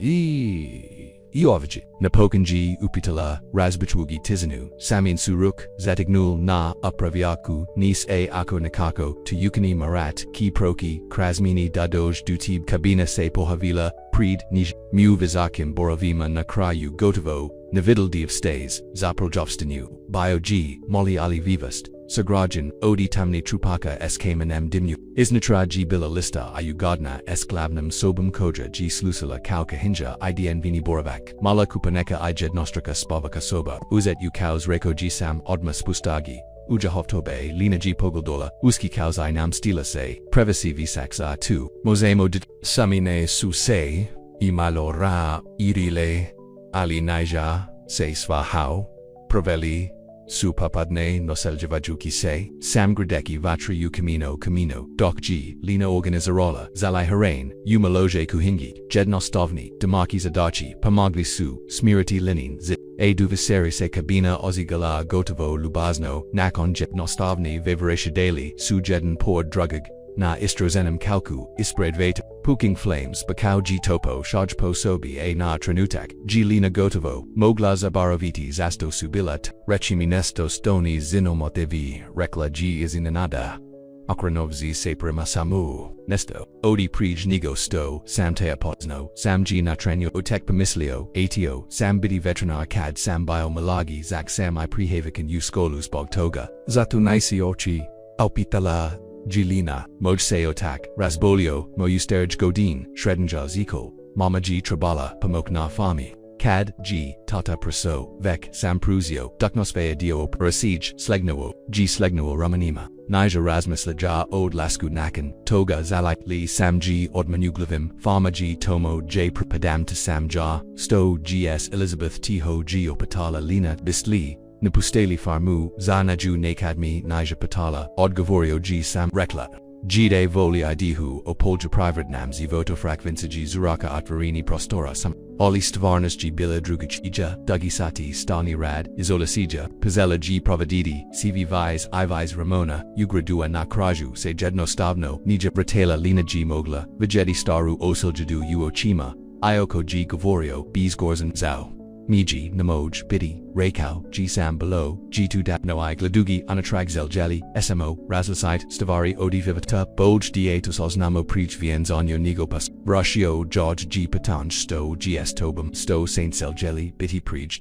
Iovji, Napokanji Upitala, Razbichwugi Tizanu, Samin Suruk, Zatignul na Upraviaku, Nis a Ako Nikako, Tuyukani Marat, Ki Proki, Krasmini Dadoj Dutib Kabina se Pohavila, Pred Nij, Mu Vizakim Borovima Nakrayu Gotovo, Navidal Div Stays, Zaprojovstanu, Bio G, Molly Ali Vivast, Sagrajan, Odi Tamni Trupaka Skmanem Dimnu, Isnatra G Bila Lista Ayugadna Sklavnam Sobum Koja G Slusala Kauka Hinja IDN Vini Boravak, Mala Kupaneka Ijed Nostraka Spavaka Soba, Uzet Ukaus Reko G Sam Odma Spustagi, Ujahovtobe, Lina G Pogoldola, Uski Kaus I Nam Stila Se, Prevasi Visaxa 2, Mosemo de Samine Su Se, Imalo Ra, Irile, Ali Naija, Se Svahau, Proveli, Supapadne Noseljevajuki Se, Samgradeki Vatri Camino, Doc G, Lina Organizarola, Zalai Harain, Umaloje Kuhingi, Jednostovni, Damaki Zadachi, Pamagli Su, Smirati Linin, Zit, A Duviseri Se Kabina Ozigala Gotovo Lubazno, Nakon Jednostovni Vivaresha Daily, Su Jeden Por Drugag, Na Istrozenem Kalku, Ispred Veta, Puking Flames, Bakau G Topo, Shajpo Sobi A Na Tranutak, G Lina Gotovo, Mogla Zabaroviti Zasto Subilat, Rechiminesto Stoni Zinomotevi, Rekla G Izinanada, Akranovzi Seprima Samu, Nesto, Odi Prij Nigo Sto, Samtea Pozno, Sam G Natrenyo Otek Pamislio, ATO, Sam Bidi Vetrinar Kad Sam Bio Malagi Zak Sam I Prehavikan Uskolus Bogtoga, Zatu Naisi Ochi, Alpitala, Gilina, Mojse Otak, Rasbolio, Mojusterj Godin, Shredinja Ziko, Mama G Trabala, Pamokna Fami, Cad, G, Tata Praso, Vek, Sampruzio, Duknosvea Dio, Rasij, Slegnowo, G Slegnowo Romanima, Nija Rasmus Laja Od Lasku Nakan, Toga Zalai, Li Sam G Odmanuglivim, Farma G Tomo J Prapadam to Sam Ja, Sto GS Elizabeth Tiho G Opatala Lina Bistli, Napusteli Farmu, Zanaju Nakadmi, Nija Patala, Odgavorio G Sam Rekla, Gide Voli Idihu, Opolja Privatnam Zivoto Frakvinsaji Zuraka Atvarini Prostora Sam, Oli Stvarnas G Bila Drugachija, Dugisati Stani Rad, Izolasija, Pazela G Provadidi, CV Vise, Ivise Ramona, Ugradua Nakraju, Se Jednostavno, Nija Bratela Lina G Mogla, Vijeti Staru Osiljadu Uochima, Ioko G Gavorio, Bees Gorzan Zao. Miji, Namoj, Bidi, Rekao, G Sam Below, G2 Dapnoi Gladugi, Anatragzel Jelly, SMO, Razlasite, Stavari Odi Vivata, Bolj Dietos Osnamo Preach Vienzonyo Nigopas, Brashio, George G Patanj Sto, GS Tobum, Sto Saint Cell Jelly, Biti Preach.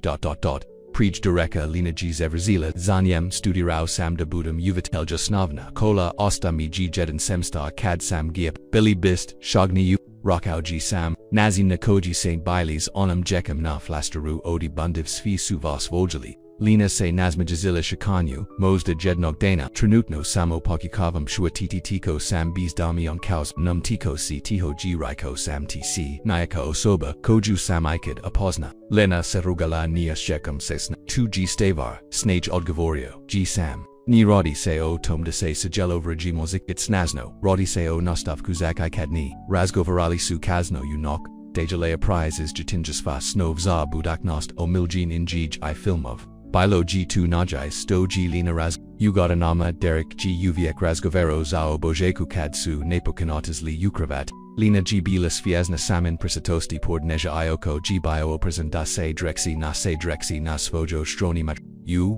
Preach Dureka Lina G Zevrazila, Zanyem, Studirao Sam Debudum Uvitel Jasnavna, Kola, Ostami G Jedan Semstar, Cad Sam Giap, Billy Bist, Shogni U. Rockau G Sam, Nazi Nakoji St. Bailis Onam Jekem na Flasteru Odi Bundiv Svi Suvas Vojali, Lina Se Nazmajazila Shikanyu, Mosda Jednog Dana, Trinutno Samo Pokikavam Shuatiti Tiko Sam Bees Dami on Kaus, Num Tiko Si Tiho G Raiko Sam TC, Nayaka Osoba, Koju Sam Ikid Apozna, Lena Serugala Nia Shekum Sesna, 2G Stavar, Snage Odgavorio, G Sam. Ni Rodi se o tom de se sigelo vrji mozik it snazno, Rodi se o nostav kuzak ikadni, Razgovarali su kazno unok, Dejalea prizes jatinjasva snov za budaknost o miljin injij I filmov, Bilo G2 najai sto G lina raz, Ugodanama Derek G uviek razgovero zao bojeku kadsu nepokinotisli ukravat, Lina G bilas fiazna samin prisatosti pordneja ioko G bio opresen da se drexi na svojo stroni mat.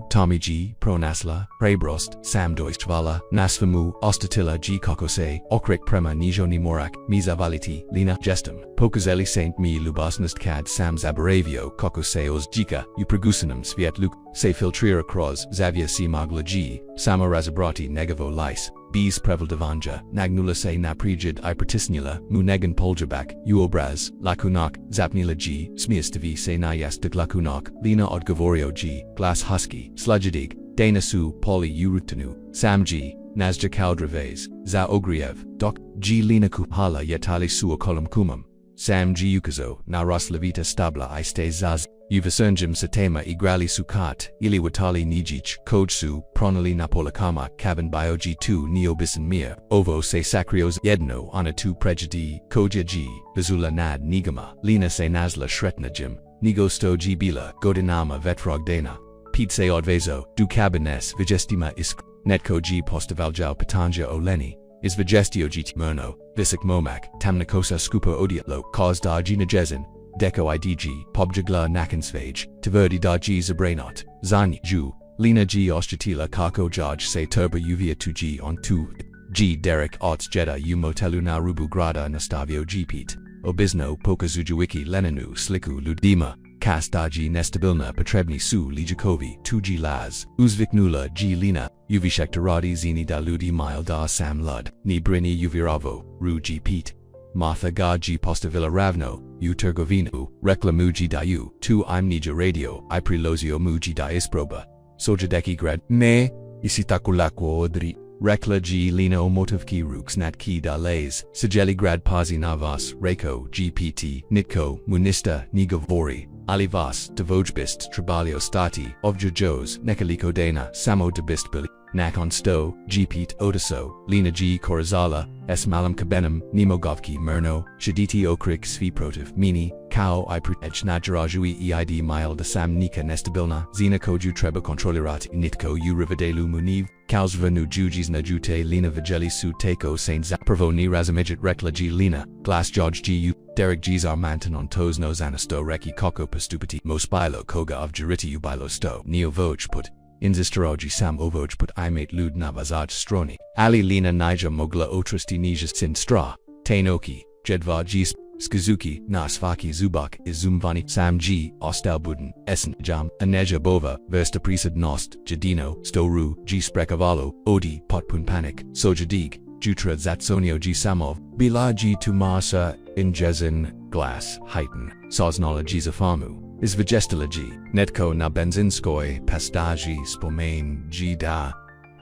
Tommy G, Pronasla, Prebrost, Sam Doistvala, Nasfamu, Ostatila G Kokose, Okrik Prema Nijo ni Morak, Mizavaliti, Lina Gestum, Pokazeli Saint Mi Lubasnast Kad Sam Zabaravio, Kokoseos Jika, Upregusinum Sviet Luk, Se Filtrira Croz, Zavia Si Magla G, Sama Razabrati Negavo Lice, Bees Preval Devanja, Nagnula Se Naprijid I Pratisnula, Munegan Poljabak, Uobraz, Lakunak, Zapnila G, Smiastavi Se Nayas de Glakunak, Lina Odgavorio G, Glass Husky, Sludjadig, Dana Su, Poli Urutanu, Sam G, Nazja Kaldraves, Za Ogriev, Doc, G Lina Kupala Yetali Su Okolum Kumum, Sam G Ukazo, Na Roslavita Stabla I Stay Zaz, Uvasurnjim Satema Igrali Sukat, Ili Watali Nijich, Kojsu, Pronali Napolakama, Cabin Bio G2 Neobisan Mir, Ovo Se Sacrios Yedno Ana 2 Prejudi, Koja G, Vizula Nad Nigama, Lina Se Nazla Shretnajim, Nigosto G Bila, Godinama Vetrog Dana, Pete Se Odvezo, Du Cabines Vigestima Isk, Netko G Postavaljao Patanja Oleni, Is Vigestio G Murno, Visik Momak, Tamnakosa Skupo Odiatlo, Cause Da Gina Jezin, Deco idg, pobjegla nakensvage, tverdi da g zabranot, zani ju, Lina g ostratila kako jaj se turba uvia 2g on 2. G Derek Ots Jeda U Motelu na Rubu Grada Nastavio Gpit. Obizno Pokazujuwiki Leninu Sliku Ludima. Kas Daji Nestabilna Petrebni Su Lijakovi 2G Laz. Uzviknula G Lina. Uvishektaradi Zini Daludi Mile da Sam Lud. Ni Brini Uviravo. Ru G Pete. Martha Ga G Postavilla Ravno. U Turgovinu. Rekla Muji Dayu. 2 I'm Nija Radio. I Prilozio Muji da Isproba. Sojadeki Grad. Ne. Isitakulakwo Odri. Rekla G Lina Omotovki Ruks Nat Ki da Lays, Sajeli Grad Pazi Navas, Rekao, GPT, Nitko, Munista, Nigovori, Alivas, Devojbist, Tribalio Stati, Ovjajos, Nekaliko Dana, Samo Debist Billy, Nakon Sto, Gpete Otiso, Lina G Korazala, S Malam Kabenum, Nemogovki Murno, Shaditi Okrik Sviprotiv, Mini, Kao Iprutech Najarajui Eid Mile de Sam Nika Nestabilna, Zina Koju Treba Controlirati Nitko U Rivadelu Muniv, Kausvanu Jujis Najute Lina Vigeli Su Tako Saint Zaprovo Ni Razamidget Rekla G Lina, Glass George G U, Derek G's Armanton on Toes No Zanasto Reki Koko Pastupati, Mospilo Koga of Juriti Ubilo Sto, Neo Voj Put. Inzistaroji Sam Ovoj Put Imate Lud Navazaj Stroni, Ali Lina Nija Mogla Otrasti Nijas Sin Stra, Tainoki, Jedva G Skazuki, Nasfaki Zubak, Izumvani, Sam G, Ostalbuden, Essen, Jam, Aneja Bova, Versta Prisad Nost, Jadino, Storu, G Sprekavalo, Odi, Potpun Panic, Sojadig, Jutra Zatsonio G Samov, Bila G Tumasa, Injezin, Glass, Heighten, Soznala G Zafarmu, Izvagestila G, Netko na Benzinskoi, Pastaji, Spomane, G Da,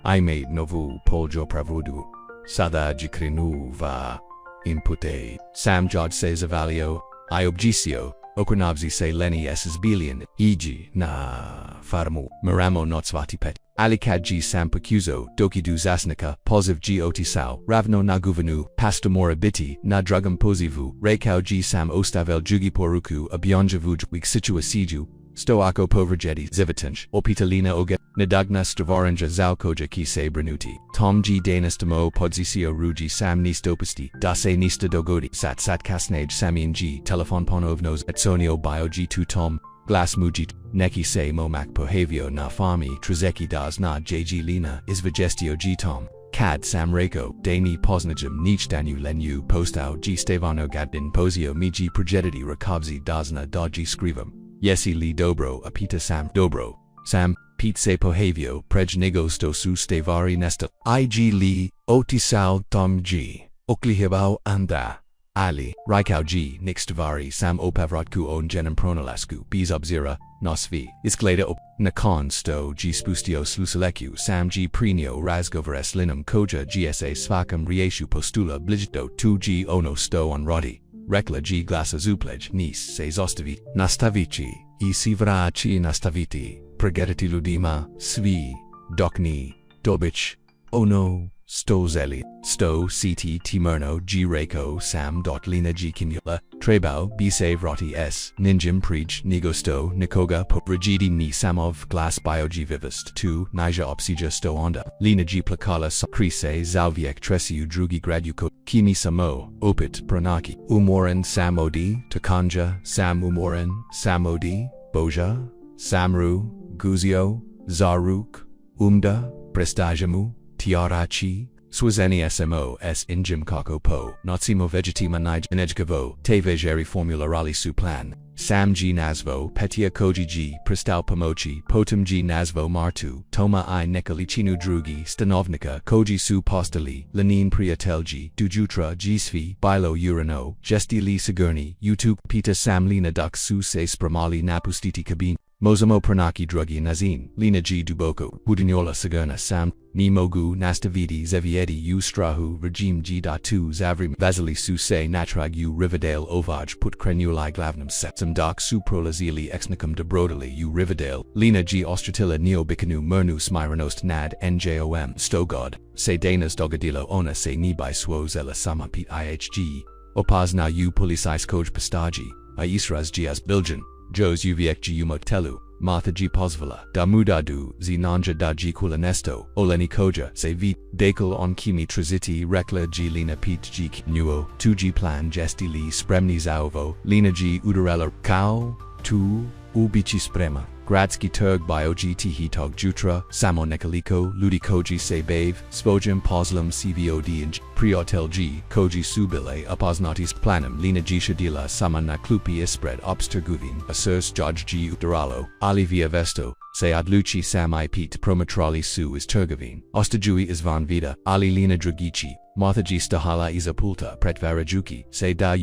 Imate Novu, Poljo Pravudu, Sada Jikrinu Va. Inpute, Sam Jod se Zavalio, Iobgisio, Okunavzi se Leni S Bilian, E.G. na Farmu, Maramo Notsvati Pet, Alikad G Sam Pacuzo, Dokidu Zasnika, Poziv G Otisao, Ravno na Guvanu, Pastamora Biti, na Drugam Pozivu, Rekao G Sam Ostavel Jugiporuku, Abionjavuj, Wik Situa Siju, Stoako Povrjedi, Zivitinch, Opitalina Oga, Nadagna Stavaranja Zalkoja Ki se Branuti, Tom G Danastamo Podzisio Ruji Sam Nistopasti, Dase Nista Dogodi, Sat Kasnage Samin G, Telefon Ponovnos, Etsonio Bio G2 Tom, Glass Mujit, Neki se Momak Pohavio na Farmi, Trezeki Das na JG Lina, Izvagestio G Tom. Cad Sam Rako, Dani Posnajum Nich Danu Lenu Postau G Stevano Gadin Posio Mi G Projediti Rakavzi Dasna Da G Scrivum. Yesi Li Dobro Apita Sam Dobro, Sam, Pete Se Pohavio, Prej Negosto Su Stevari Nesta, IG Li, Otisal Tom G, Oklihibao Anda, Ali, Raikau G, Nixtavari, Sam Opavratku On Genem Pronalasku, Bizobzira, Nosvi, Iskleda Op, Nakon Sto G Spustios Lusaleku, Sam G Prenio Razgoveres Linum Koja GSA Svakam Rieshu Postula Blijto 2G Ono Sto on Rodi. Rekla G Glasa Zuplej, Nis, se Zostavi, Nastavici, I Sivraci Nastaviti, Pregetiti Ludima, Svi, Dokni, Dobich, Ono, Stozeli, Sto, CT, Timerno, G Rako, Sam. Lina G Kinula, Trebao, Bise Vrati S, Ninjim Preach, Nigosto, Nikoga, Povrajidi Ni Samov, Glass Bio G Vivist, 2, Nija Opsija Sto Onda, Lina G Plakala Sakrise, Zalviek Tresiu Drugi Graduko, Kimi Samo, Opit, Pranaki, Umoran Samodi, Takanja, Sam Umoran, Samodi, Boja, Samru, Guzio, Zaruk, Umda, Prestajamu, Tiarachi, Swazeni SMO S Injim Kako Po, Natsimo Vegetima Nij Enejgavo, Tevejeri Formula Rally Suplan, Sam G Nazvo, Petia Koji G, Pristal Pomochi, Potum G Nazvo Martu, Toma I Nekalichinu Drugi, Stanovnika, Koji Su Postali, Lenin Priatelji, Dujutra G Svi, Bilo Urano, Gesti Li Sigurni, Utuk Pita Sam Lina Duk Su Se Spramali Napustiti Kabin, Mozamo Pranaki Drugi Nazin, Lina G Duboko, Budinyola Sigurna Sam, Nimogu Nastavidi Zevieti U Strahu Regime G.2 Zavrim Vasily Su Se Natrag U Riverdale Ovaj Put Krenuli Glavnum Setsam Dak Su Prolazili Exnicum Dobrodali U Riverdale, Lina G Ostratilla Neobikanu Mernu Smiranost Nad NJOM Stogod, Se Danas Dogadilo Ona Se Nibai Swozela Sama Pete IHG, Opazna U Polisais Koj Pastaji, Isras Gias Biljan, Jos Uviek G Umotelu, Martha G pozvala, da mudadu, zinanja da G kulanesto, oleni koja, se vid, dekal on kimi triziti rekla G lina pit G nuo, 2G plan gesti li spremni zaovo, lina G udarela, kao, tu, ubici sprema. Gradski turg bio gt hitog jutra, samo nekaliko, ludi koji se bave, svojim pozlum cvod and priotel G, koji subile upoznatis planum lina G shadila sama na klupi ispred obsterguvin, asurs Judge G udaralo, ali via vesto, se adluci sam ipit prometrali su is turgavin, ostajui is van vida, ali lina dragici, Martha G stahala izapulta pretvarajuki, se da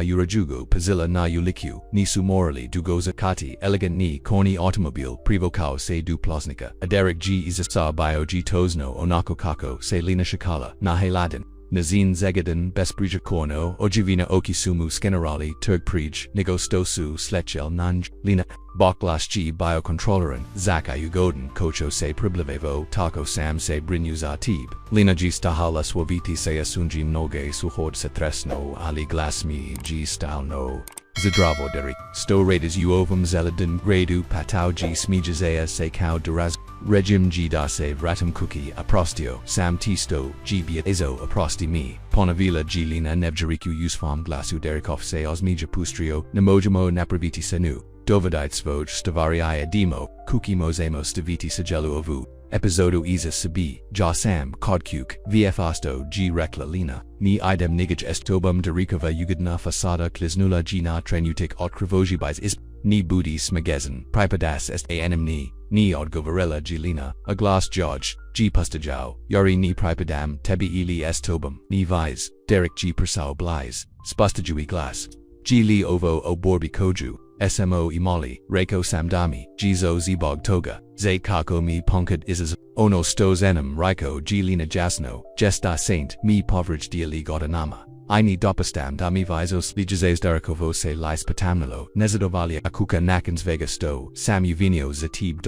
urajugo pazilla na uliku, nisu morali dugoza kati elegant ni corny automobile privokao se du plosnika, aderek G izasa bio G tozno onako kako se lina shakala, na heladen. Nazin zegaden besprija korno ojivina okisumu skenerali turg prij negostosu slechel nanj lina boklas G biocontrollerin zaka ugoden kocho se priblivevo tako sam se brinjuza tib lina G stahala swaviti se asunji mnoge suhod se tresno ali glasmi G stalno Zadravo derik, sto raiders uovam zeladin gradu patau G smijazea se kao duraz regim G da se vratum cookie aprostio sam tisto G bia ezo aprosti mi ponavila G lina nevjeriku usfam glasu derikov se osmija pustrio nemojamo napraviti senu dovedite svoj stavarii demo cookie mozemo staviti sagelu ovu episodo iza sabi ja sam kodkuk vfasto G rekla lina ni idem nigaj estobum derikova ugadna fasada kliznula G na trenutik otkrivoji is ni budi smagezen pripadas est anem ni odgovarela G lina a glass George G pustajau yari ni pripadam tebi ili estobum ni vise derek G persau blise spustajui glass G li ovo o borbi koju smo imali rekao samdami Gizo zibog toga ze kako mi punkad izas ono sto zenem riko G lina jasno gesta saint mi povrij diali godanama Ini dopastam da mi visos lijazes derikovo se lis patamnalo nezadovalia akuka nakans vega sto sam uvinio zatib ...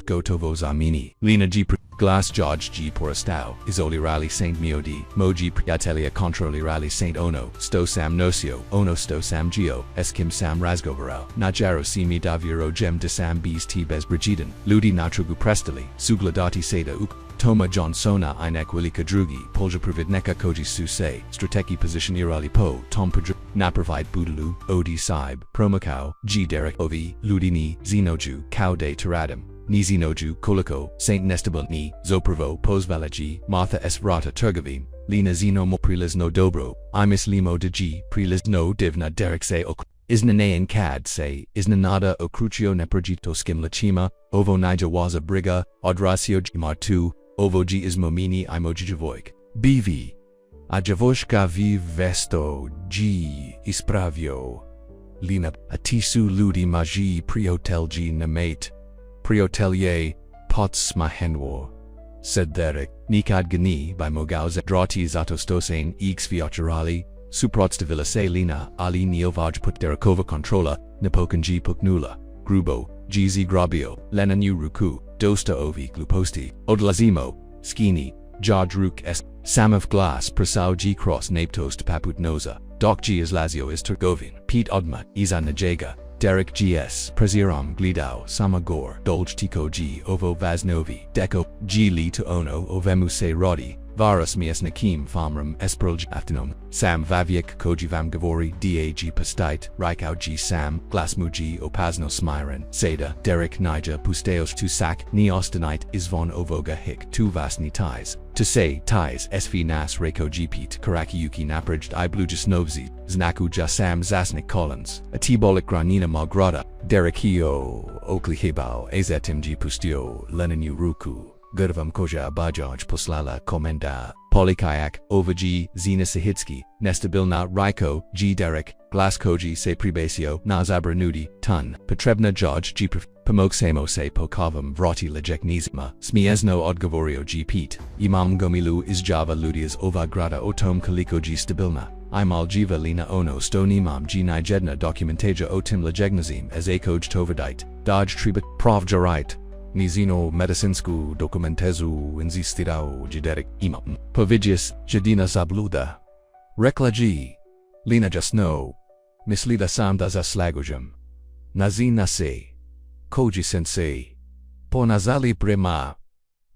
gotovo zamini lina G glass George G porastao izoli rally saint miodi moji priatelia controli rally saint ono sto sam nocio ono sto sam geo eskim sam razgovarao najaro simi daviro gem de sam bis tibes brigiden ludi natrugu prestali sugladati seda Toma Johnsona inequilika drugi polja providneka koji su se strategi position irali po tom naprovide budulu odi sib promokau G derek ovi ludini zinoju kau de tiradam ni zinoju koliko saint nestabil ni zoprovo pozvalaji Martha s vrata turgavim lina zino mo prilas no dobro imis limo de G prilas no divna derek se ok Isnanayan cad se, isnanada o crucio neprogito skimlachima, ovo nija waza briga, odrasio martu, ovo G ismomini imojijavoik. BV. A javoshka vi vesto G ispravio. Lina atisu ludi magi priotel G namate. Priotelier pots mahenwo. Said Derek, nikad gani by mogauza drati zatostosane x viocherali. Suprotstavila se lina ali neovaj put derakova controla napokan G puknula grubo gz grabio lenanu ruku dosta ovi gluposti odlazimo skini George ruk est samov glass prasau G cross naptost paput noza doc G islazio is turgovin Pete odma iza najega Derek GS Preziram Glidao Samagor Dolj Tiko G Ovo Vaznovi Deco G Li to Ono Ovemu Se Rodi Varus Mias Nakim Famram Esprolj Afternoon Sam Vaviek Koji Vam Gavori DAG Pastite Raikau G Sam Glasmuji Opazno Smiren Seda Derek Niger Pusteos Tu Sak Ni Austenite Isvon Ovoga Hik Tu Vasni Ties To say Ties SV Nas Reiko Gpit Karakiyuki Naprij I Blujas Novzi Znaku Jasam Zasnik Collins Atibolik Granina Magrada Derekio Okli Hebao Azetim G Pustio Leninu Ruku Gurvam Koja Bajaj Poslala Komenda Polikayak Ovaji Zina Sahitsky Nestabilna Raiko G Derek Glass Koji Se Pribasio Nazabra Nudi Tun Petrebna Jaj G Pomoksemo Se Pokavam Vrati Lejeknizma Smiezno Odgovorio G Pete Imam Gomilu Izjava Ludias Ovagrada Otom Kaliko G Stabilna Imal Jiva Lina Ono Stonimam G Nijedna Documentaja Otim Lejegnazim as Akoj Tovadite Dodge Tribat Prov Jarite Nizino medicinsku dokumentezu insistirao Jiderek imam. Povidius Jadina Zabluda. Rekla G. Lina Jasno. Mislida sam da zaslagujam. Nazi nase. Koji sensei. Ponazali prema.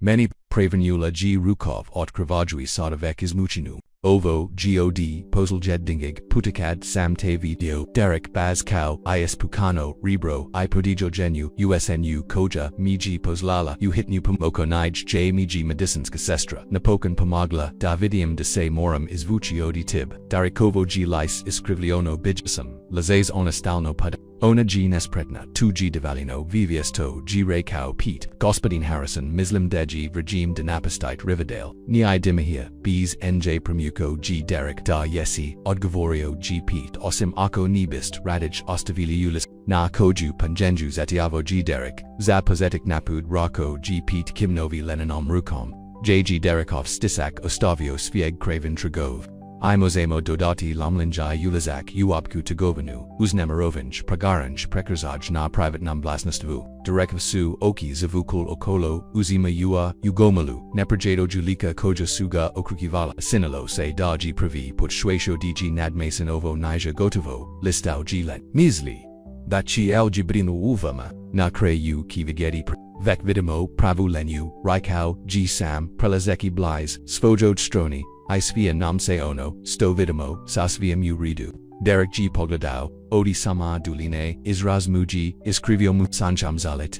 Many pravenula g rukov odkrivajui sadavek izmuchinu. Ovo, god, pozeljed putikad sam te video, Derek Baz Cow, is Pukano, Rebro, I Prodijo Genu, USNU Koja, Miji Pozlala, Uhitnu Pumoko Nij J Miji Medicinska Sestra, Napokan Pomagla, Davidium de Se Morum Izvuciodi Tib, Darikovo G Lice Iskrivliono Bijasum, Lazes Onestalno Pad. Ona G Nespretna, 2G Devalino, Viviesto, G Rekao Pete, Gospodin Harrison, Mislim Deji, Regime Dinapastite Riverdale, Ni Dimahia, Bees NJ Pramuko, G Derek, Da Yesi, Odgavorio, G Pete, Osim Ako Nibist, Radij, Ostavili Ulis, Na Koju Panjenju Zetiavo G Derek, Zapozetic Napud Rako, G Pete Kimnovi Lenanom Rukom, JG Derekov Stisak Ostavio Svieg Craven Trigov. I Mozemo Dodati Lomlinjai Ulazak Uapku Tagovanu, Uznemarovinj, Pragaranj, Prekarzaj na Private Nam Blasnastvu, Derekvasu, Oki Zavukul Okolo, Uzima Ua, Ugomalu, Neprajado Julika Koja Suga Okrukivala, Sinalo Se Daji Pravi Put Shwesho DG Nadmason Ovo Nija Gotovo, Listau Gilen, Misli. Dachi Algibrino Uvama, Na Kreyu Kivigeti Vek Vidimo, Pravu Lenu, Raikau, G Sam, Prelazeki Blise, Svojod Stroni, Isvia Namse Ono, Stovidimo, Sasvia Muridu, Derek G Pogladao, Odi Sama Duline, Israz Muji, Iskrivio Sancham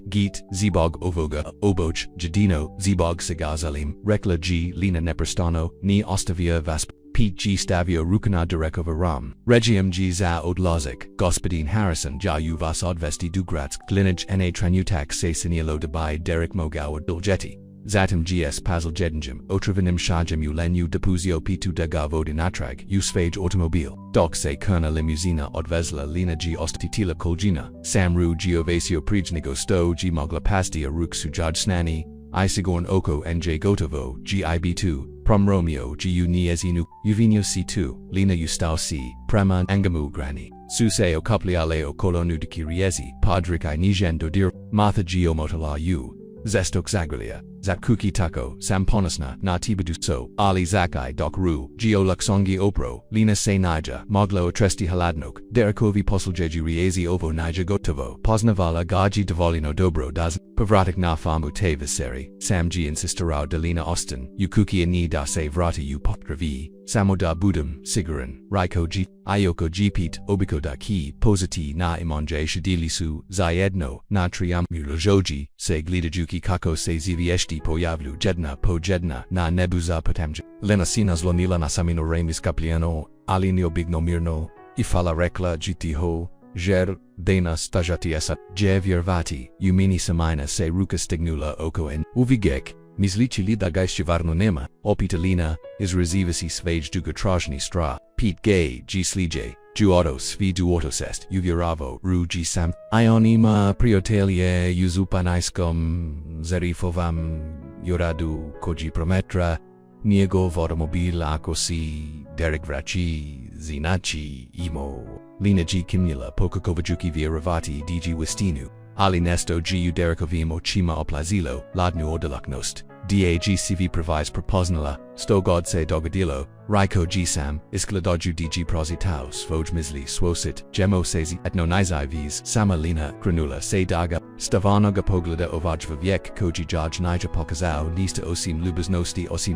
Geet, Zibog Ovoga, Oboj, Jadino, Zibog Sigazalim, Rekla G Lina Neprestano, Ni Ostavia Vasp, Pete G Stavio Rukana Derekova Ram, Regium G Za Odlazik, Gospodin Harrison Ja Uvas Odvesti Dugratsk, Glinage Na Tranutak Se Sinielo Debai Derek Mogao Duljeti. Zatim gs Pazl Jedinjim, Otravinim Shajim Ulenu Depuzio P2 Degavo Dinatrag, Usfage Automobile, Doc Se Kerna Limuzina Odvezla Lina G Ostitila Kolgina, Samru Giovasio Prijnigo Sto G Mogla Pastia Ruk Sujaj Snani, Isigorn Oko NJ Gotovo, GIB2, Prom Romeo GU Niezinu, Uvinio C2, Lina Ustau C, Prema Angamu Grani, Suseo Kuplialeo Kolonudiki Riezi, Padrikai Nijendo Dir, Martha Geomotala U. Zestok Zagrilia, Zapkuki Tako, Samponasna, Na Tibaduso, Ali Zakai Dok Ru, Geoluxongi Opro, Lina Se Nija, Moglo Otresti Haladnok, Derekovi Poseljeji Riezi Ovo Nija Gotovo, Poznavala Gaji Devolino Dobro Daz, Pavratik Na Famu Te Viseri, Samji Insistarao Delina Austin, Yukuki Ani Da Se Vrata U Potravi, Samoda Budum, Sigaran, Raiko G, Ayoko Gpit, Obiko Da Ki, Positi Na Imonje Shadilisu, Zayedno, Na Triam Mulojoji, Se Glidajuki Kako Se Zivieshti Pojavlu Jedna Po Jedna, Na Nebuza Potamja, Lena Sinas Lonila Nasamino Remis Capliano, Alinio Bigno Mirno, Ifala Rekla Gitiho, Jer, Dana Stajati Esa, Jevjervati, Umini Samina Se Ruka Stignula Oko en, Uvigek, Mislichili da Gaishchivarno Nema, Opitalina, Izrazivasi Svage Dugatrajni Stra, Pete Gay, G Slije, Juoto Svi Duotosest, Uviravo, Ru G Sam, Ionima Priotelie Uzupanaiskom, Zerifovam, Yoradu, Koji Prometra, Niego Vodomobil Akosi, Derek Vrachi, Zinachi, Imo, Lina G Kimula, Pokakovajuki Viravati, DG Westinu, Ali Nesto Gu Derekovimo Chima Oplazilo, Ladnu Odalaknost, DAGCV Provides Proposnala, Stogod Se Dogadilo, Raiko Gsam, Iskladodju DG Prozitaus, Voj Misli Swosit, Gemo Sezi, Etnonizai Vis, Samalina, Granula Se Daga, Stavanoga Pogleda Ovajva Viek, Koji Jaj Nija Pokazao, Nista Osim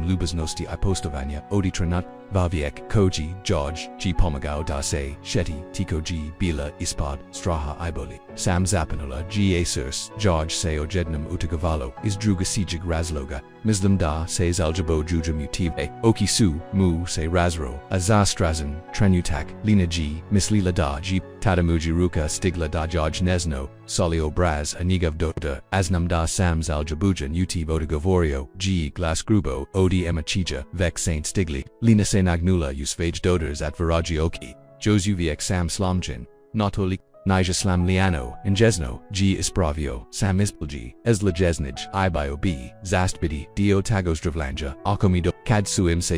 Lubaznosti Ipostovania, Odi Tranat, Vaviek, Koji, George, G Pomagao Da Se, Shetty, Tiko G, Bila, Ispad, Straha Iboli, Sam Zapanola, G Asurs, George Se Ojednum Utagavalo, Isdruga Sijig Razloga, Mislim Da Se Zaljabo Jujam Utive, Oki Su, Mu Se Razro, Azastrazan, Trenutak, Lina G, Mislila Da G, Tadamuji Ruka Stigla Da Jaj Nesno, Solio Braz Anigav Dota, Asnam Da Sam Zaljabujan Uti Vodagavorio, G Glass Grubo, Odi Emachija, Vek Saint Stigli, Lina Se Nagnula Usvage Doders at Viraji Oki, Josuviek Sam Slamjin, Notoli, Nija Slam Liano, Injesno, G Ispravio, Sam Ispilji, Esla Jesnij, Ibio B, Zastbidi, Dio Tagos Dravlanja, Akomido, Kadsuim Se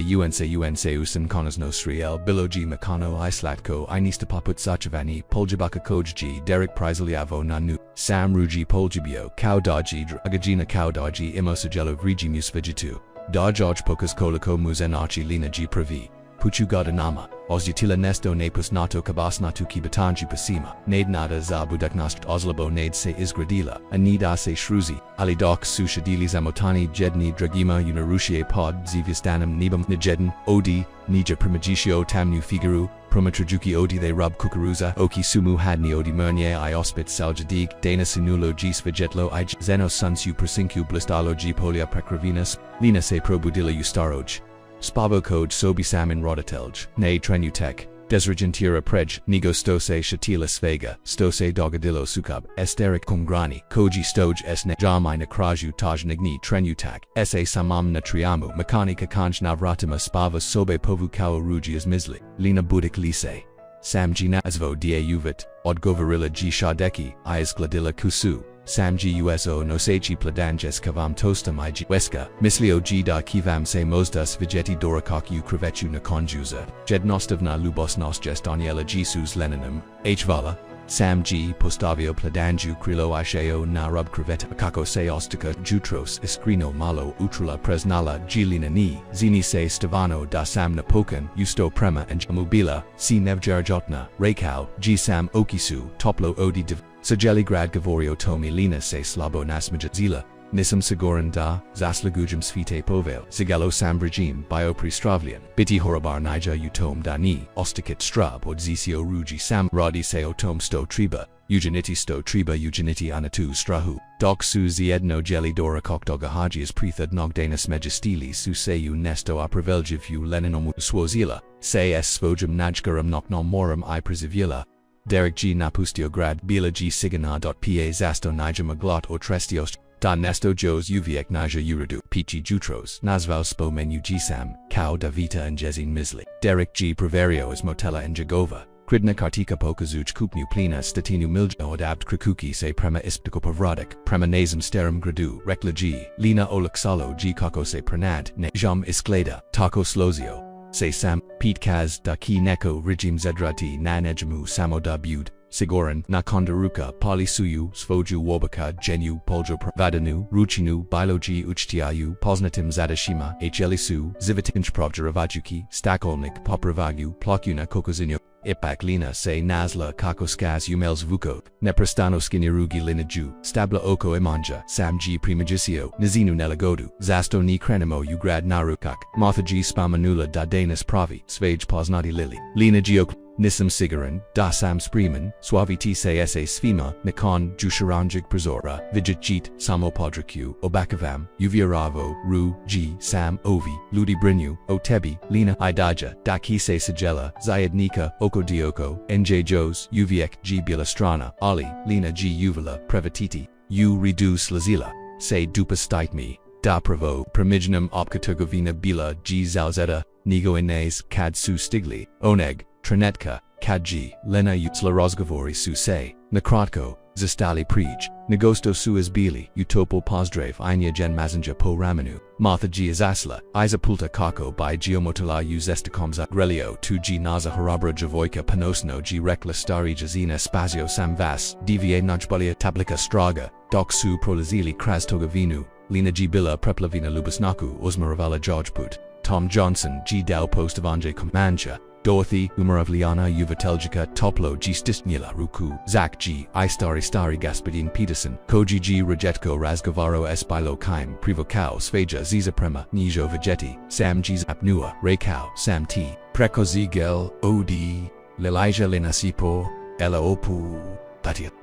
Usan Konasno Sriel, Biloji Makano Islatko, Inista Paput Sachavani, Poljabaka Kojji, Derek Prizaliavo Nanu, Sam Ruji Poljibio, Kaudaji Dragajina Kaudaji Imosajelo Vriji Musvijitu, Dajaj Pokas Kolako Muzenachi Lina G Pravi, Puchu Gadanama. Ozdutila nesto nepus nato kabasnatu kibatanju pasima. Nade nada za budaknast oslabo nade se izgradila. Anida se shruzi. Ali dok su shadili zamotani jedni dragima unarushie pod zivistanam nibam nijedin. Odi, nija primagitio tamnu figuru. Promatrajuki odi they rub kukuruza. Oki sumu hadni odi mernye I ospit saljadig. Dana sinulo gis vegetlo I zeno sunsu prasinku blistalo g polia precravinus. Lina se probudila ustaroj. Spavo code sobisam in rodatelj. Ne trenutek. Desregentira prej, nigo stose shatila svega, stose dogadillo sukab, esteric kumgrani, koji stoj esne jamai nakraju taj nigni trenutak, sa samam natriamu, mechanica kanj navratima spava sobe povu kao rugias misli, lina budik lise. Samji nazvo da uvit, odgovarilla g shadeki, is gladilla kusu. Samji uso nosechi pladanjes kavam tostam ig weska, mislio g da kivam se mozdas vigeti dorakak u krevechu na konjuza, jednostovna lubosnos gestoniela jesus leninum, hvala, Samji postavio pladanju krilo isheo na rub kreveta kako se ostika jutros iskrino malo utrula presnala gilina ni, zini se stavano da sam napokan, usto prema and mobila, si nevjarjotna, rekao, g sam okisu, toplo odi div. Sajeli grad Gavorio Tomi Lina se slabo nasmajazila, nisam sigoran da, zaslugujum svite povel, zigalo sambrajim bioprispravlian, biti horobar nija utom dani, ostikit strab odzisio rugi sam radi se otom sto triba, eugeniti sto triba eugeniti anatu strahu, dok su ziedno jeli dora kokdogahajias prithad nogdanas majestili su seju nesto apraveljivu leninomu swozila, se es svojum najgaram noknom morum I prizivila. Derek G napustio grad bila G sigana.pa zasto nija maglot o trestios, da nesto jos uviek nija urudu, pichi jutros, nazval spo menu gsam, kao da vita and jezin misli. Derek G proverio is motela en jagova. Kridna kartika pokazuj kupnu plina statinu miljo adapt krikuki se prema isptico povradik, prema nazem sterum gradu, rekla G, lina olaksalo G kako se pranad, ne jam iskleda, tako slozio. Se sam, Pete Kaz da ki neko regime zedrati na nejmu samo da bud, sigoran na kondaruka polisuyu svoju wobaka genu poljo vadanu ruchinu biologi uchtiayu poznatim zadashima helisu zivitinch provjaravajuki stakolnik popravagu plokuna kokozinyo. Ipak lina se nazla kakoskas umels vuko, neprestano skinirugi linaju, stabla oko imanja, samji primagisio, nizinu nelagodu, zasto ni krenimo ugrad narukak, mothaji spamanula da danis pravi, svage poznati lili, lina giok, nisam sigaran, da sam spreman, suaviti se svima, nikon jusharanjig prizora, vidjit samopodraku, obakavam, uviravo, ru, g, sam, ovi, ludi brinyu, otebi, lina idaja, da ki se sigela, zayadnika, oko dioko, nj jos, uviek, g bilastrana, ali, lina g uvila, prevatiti, u reduce lazila, se dupastite me, da pravo, primignum opkaturgovina bila, g zalzeta, nigo ines, kad su stigli, oneg, Trenetka, Kadji, Lena Utsla Rozgovori su se, Nakratko, Zastali Prij, Nagosto su izbili, Utopol pozdrav Inya gen mazanja po ramanu, Martha G Azasla, Iza Pulta Kako by Geomotala Uzestikomza Grelio 2G Naza Harabra Javoika Panosno G Rekla Stari Jazina Spazio Samvas, DVA Najbalia Tablika Straga, Dok su Prolazili Krastoga Vinu, Lina G Bila Preplavina Lubasnaku Osmaravala Georgeput, Tom Johnson G Dao Postavanje Komanja, Dorothy, Umaravliana Uvateljica Toplo G Stisnila Ruku, Zach G, Stari Gaspadin Peterson, Koji G Rejetko Razgovaro Espilo Kaim, Privokao Sveja Zizaprema, Nijo Vegeti, Sam G Apnua, Rekao, Sam T, Prekozigel, Odi, Lelija Linasipo, Ela Opu.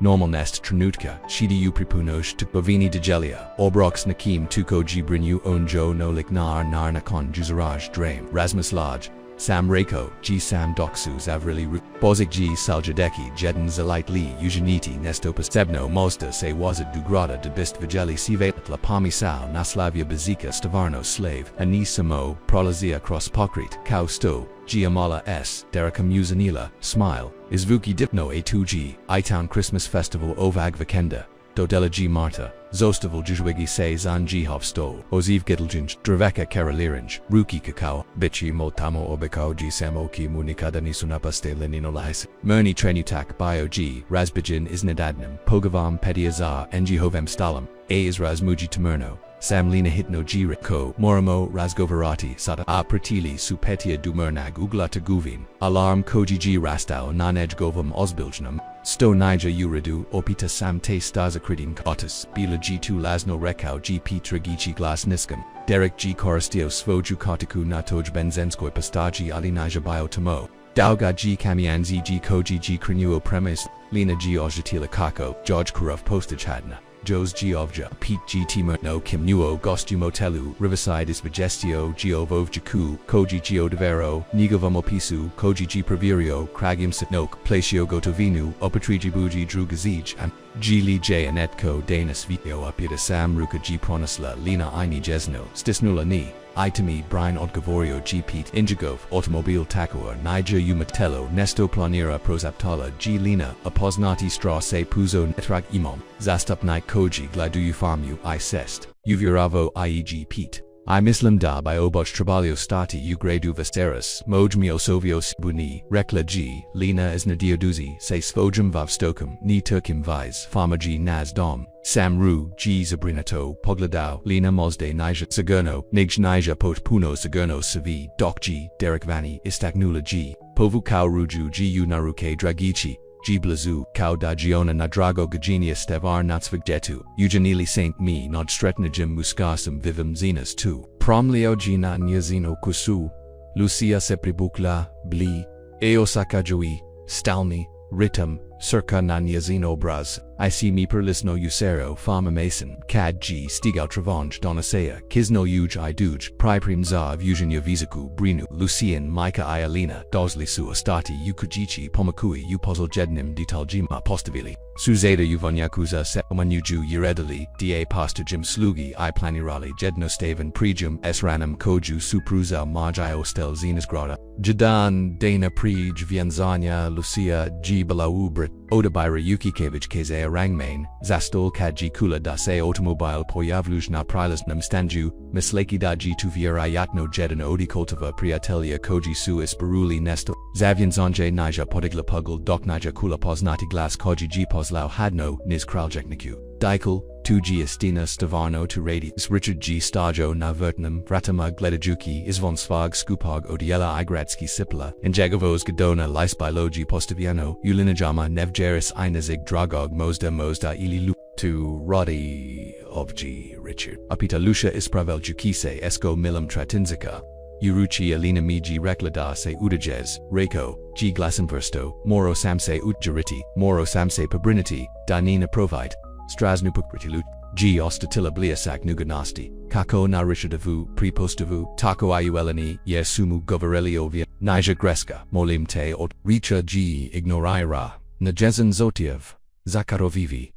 Normal nest Trenutka, Shidi Upripunosh to Bovini Degelia, Obrox Nakim Tuko Gibrinu Onjo no Liknar Narnakon Juzaraj Drame, Rasmus Lodge, Sam Rekao, G Sam Doksu Zavrili Ru, Bozik G Saljadeki Jeden Zalite Li Ujaniti Nestopas Sebno Mozda se Wazit Dugrada de Bist Vigeli Sivet La Pamisal Naslavia Bazika Stavarno Slave, Ani Samo, Prolazia Cross Pokrit, Kao Sto, Giamala S, Derika Musanila, Smile, Izvuki Dipno A2G, iTown Christmas Festival Ovag Vikenda, Dodela G Marta, Zostaval Jujwigi se Zan G Hofstol, Oziv Gidlginj, Draveka Karalirinj, Ruki Kakao, Bichi Moltamo Obekao G Samoki Munikada Nisunapaste Lenino Lais, Merni Trenutak Bio G, Razbijin Isnadadnam, Pogavam Pediazar, Enji Hovem Stalam, A Israz Muji Tamerno, Sam lina hitno g rekao, moramo razgovarati sada a pratili supetia dumernag uglata guvin, alarm koji g rastao nanej govam ozbiljnam, sto nija uridu opita sam te stazakridim otis, bila g2 lasno rekao gp tragici glas niskam, Derek g koristio svoju kotiku na toj benzenskoj postaji ali nija bio tamo. Dauga g kamianzi g koji g krenuo premis, lina g ojatila kako, George Kurov postage hadna. Jos g ovja, Pete g timerno kim nuo gostu motelu, Riverside is magestio g ovovjaku, koji g odevero, nigovam opisu, koji g pravirio, kragim sitnok, placio gotovinu, opatrigi buji drugazij, am g li j anetko danis video apida sam ruka g pronisla lina ini jesno, stisnula ni. Itemi Brian Odgavorio G Pete Ingigov Automobile Takua Niger Umatello Nesto Planira Prosaptala G Lina Apoznati Stra Se Puzo Netrag Imam Zastupnai Koji Gladuyu Farmu I Sest Uviravo IEG Pete I Muslim da by Oboch Trabalio Stati Ugradu Vesteras Moj Mio Sovios Buni Rekla G Lina Isna Dioduzi Se Svojum Vav Stokum Ni Turkim Viz Farma G Naz Dom Sam Ru G Zabrinato Pogledao Lina Mozde Nija Sagerno Nij Nija Pot Puno Sagerno Savi Doc G Derek Vani Istagnula G Povu Kau Ruju G Unaruke Dragici G Blazu Kau da Giona Nadrago Gagenia Stevar Natsvigdetu Eugenili Saint Me Nod Stretnajim Muskasum Vivim Zenas 2 Promleo Gina Nyazino Kusu Lucia Sepribukla Bli Eosakajui Stalmi Ritum Circa na Nyazino Braz I see me perlisno usero Fama Mason Cad G Stigau Travange Donasea Kisno Uj I Duj Priprim Zav Eugenia Vizaku Brinu Lucian Micah Ialina Dosli Su Astati Ukujichi Pomakui Upozol Jednim Ditaljima Postavili Suzeda Uvonyakuza Seomanuju Uredali Da Pasta Jim Slugi I Planirali Jedno Staven Prijum Esranam Koju Supruza Maj Ostel Zenasgrada Jadan Dana Prij Vienzanya Lucia G Balaubrit Odabira Yukikevich Keze Rangmain, Zastol Kaji Kula Dase Automobile Poyavluj na Prilasnam Stanju, Misleki Daji Tuviera Yatno Jedan Odi Koltava Priatelia Koji Su Isperuli Nesto, Zavian Zonje Nija Podigla Puggle Dok Nija Kula Poznati Glas Koji G Pozlau Hadno, Niz Kraljekniku, Daikel, 2G Estina Stavarno to Radius Richard G Stajo na Vertnam Vratama Gledajuki Izvon Svag Skupog Odiela Igradski Sipla Injagavos Gadona Lisbilogi Postaviano Ulinajama Nevjeris Inazig Dragog Mozda Ililu to Roddy of G Richard Apita Lucia Ispravel Jukise Esko Milam Tratinzika Uruchi Alina Miji Reklada Se Udajes, Rekao, G Glasenversto, Moro Samse Utjariti, Moro Samse Pabriniti, Danina Provide, Strasnupukrilu, G Ostatila Bliasak Nuganasti, Kako na Richardavu, Prepostavu, Tako Iuelani, Yesumu Govareliovia, Nija Greska, Molim Te Ot, Richa G Ignoraira, Najezen Zotiev, Zakarovivi,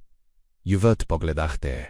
Juvet Pogledachte.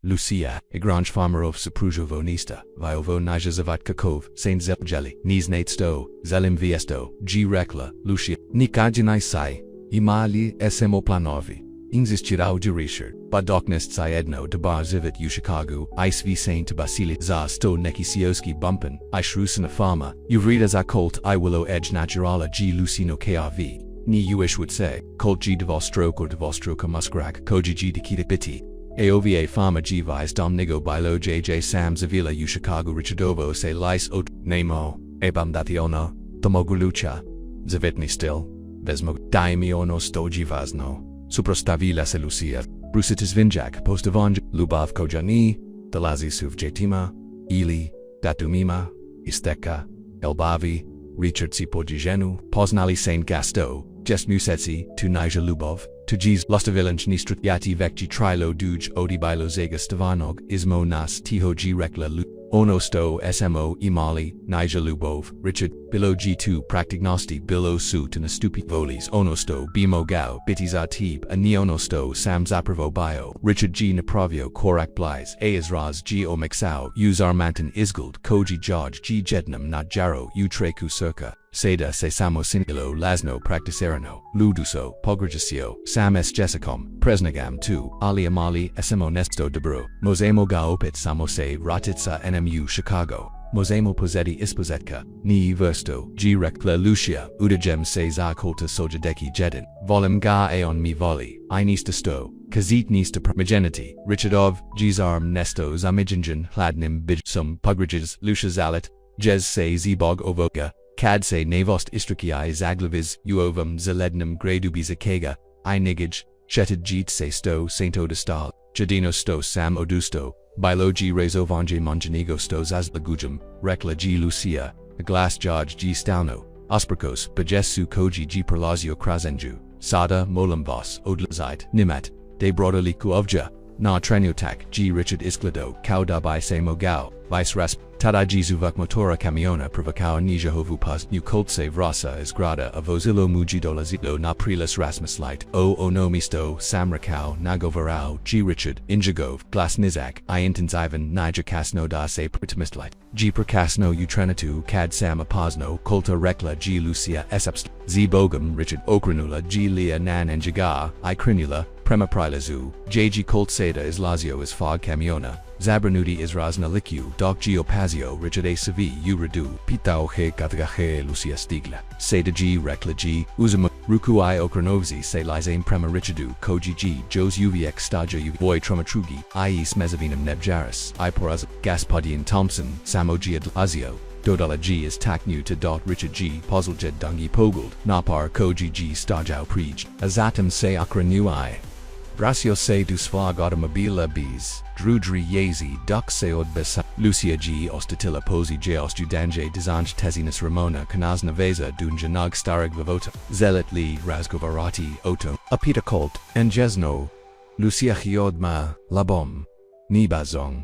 Lucia, Igranj Farmerov Suprujovo Nista, Viovo Nija Zavat Kakov, Saint Zeljeli, Niznate Sto, Zelim Viesto, G Rekla, Lucia, Nikajinai Sai, Imali Smo Planovi, Inzistirau de Richard, Badoknest Sayedno de Bar Zivit U Chicago, Ice V Saint Basili Za Sto Nekisioski Bumpen, I Shrusina Farma, Uvrida Za Colt I Willow Edge Naturala G Lucino KRV, Ni Uish would say, Colt G Devostroke or Devostroka Muskrak, Koji G Dekita Biti. AOVA Farma G Vice Dom Nigo Bilo JJ Sam Zavila U Chicago Richadovo Se Lice Ot Nemo, Ebam Dationo, Tomogulucha, Zavitni Still, Vesmo Daimiono Stoji Vazno, Suprostavila Se Lucia, Brucitis Vinjak Postavonj, Lubav Kojani, Dalazi Suv Jetima, Ili, Datumima, Isteka, Elbavi, Richard Sipojigenu, Poznali Saint Gasto, Jest Musetsi, to Nija Lubov, to G's Lostavilanch Nistrat Yati Vekji Trilo Duj Odi Bilo Zega Stavanog, Ismo Nas Tiho G Rekla Lu, Ono Sto Smo Imali, Nija Lubov, Richard, Bilo G2 Praktignosti Bilo Su to Nastupi Volis Ono Sto Bimo Gao, Bitiza Tib, a Neono Sto Sam Zapravo Bio, Richard G Napravio Korak Blais, Aizraz G O Mixao, Uzar Mantan Isguld, Koji George G Jednam Not Jaro, Utreku Circa. Seda se samo sinilo lasno practicerano, luduso, pograjasio, sam es jessicom, presnagam tu, ali amali, esimo nesto debro, mosemo ga opit samo se ratitsa nmu Chicago, mozemo pozeti ispozetka, ni versto, g rekla Lucia, udajem se za kolta sojadeki jedin, volem ga aeon mi voli, I nista sto, kazit nista primogenity, Richardov, gzarm nesto zamijinjan, hladnim bij sum pugrages, Lucia zalit, jez se zbog ovoka, cad se navost istriki zaglaviz, uovum zelednum gradubizakega, I nigage, shetid jeet se sto sainto de stal, jadino sto sam odusto, bilo g rezo vanje monjanigo sto zazlagujum, rekla g Lucia, a glass jaj g stalno, asperkos, bajesu koji g perlazio krazenju, sada molambos, odlazite, nimat, de brodoliku ovja, na treniotak g Richard isklado, kaudabai se mogao, vice rasp, tada g zuvak motora camiona provocao nijahovu pas new koltse vrasa isgrada avozilo mujidolazilo na prilas rasmus light, o onomisto, samrakao, nagovarao, g Richard, injagov, glas nizak, iintens ivan, nija kasno da se pritimistlite, g perkasno utrenitu, cad sam apazno, kolta rekla g Lucia esapst, z bogum Richard okranula g lia nan enjaga, I crinula, prema prilazu, jg colt seda is lazio is fog camiona, zabranuti is razna liku, doc geopazio Richard a savi u redu, pitao he katagahe Lucia stigla, seda g rekla g, uzama, ruku I okranovzi se lizaim prema Richardu, koji g, jos uvx stajo uv, voy trumatrugi, I smezavinum nebjaris, I poraz, gaspodian Thompson, samo g adlazio, dodala g is taknu to dot Richard g, pozeljed dungi pogold, napar koji g stajau prij, azatum se akranu I. Bracio se du svag automobila bis, drudri yezi duc seod besa, Lucia g ostatila posi j ostudanje dizanj tesinus Ramona kanaz naveza dun janag starig vivota, zealot li razgovarati oto, apita colt, enjesno, Lucia chiodma, labom, nibazong.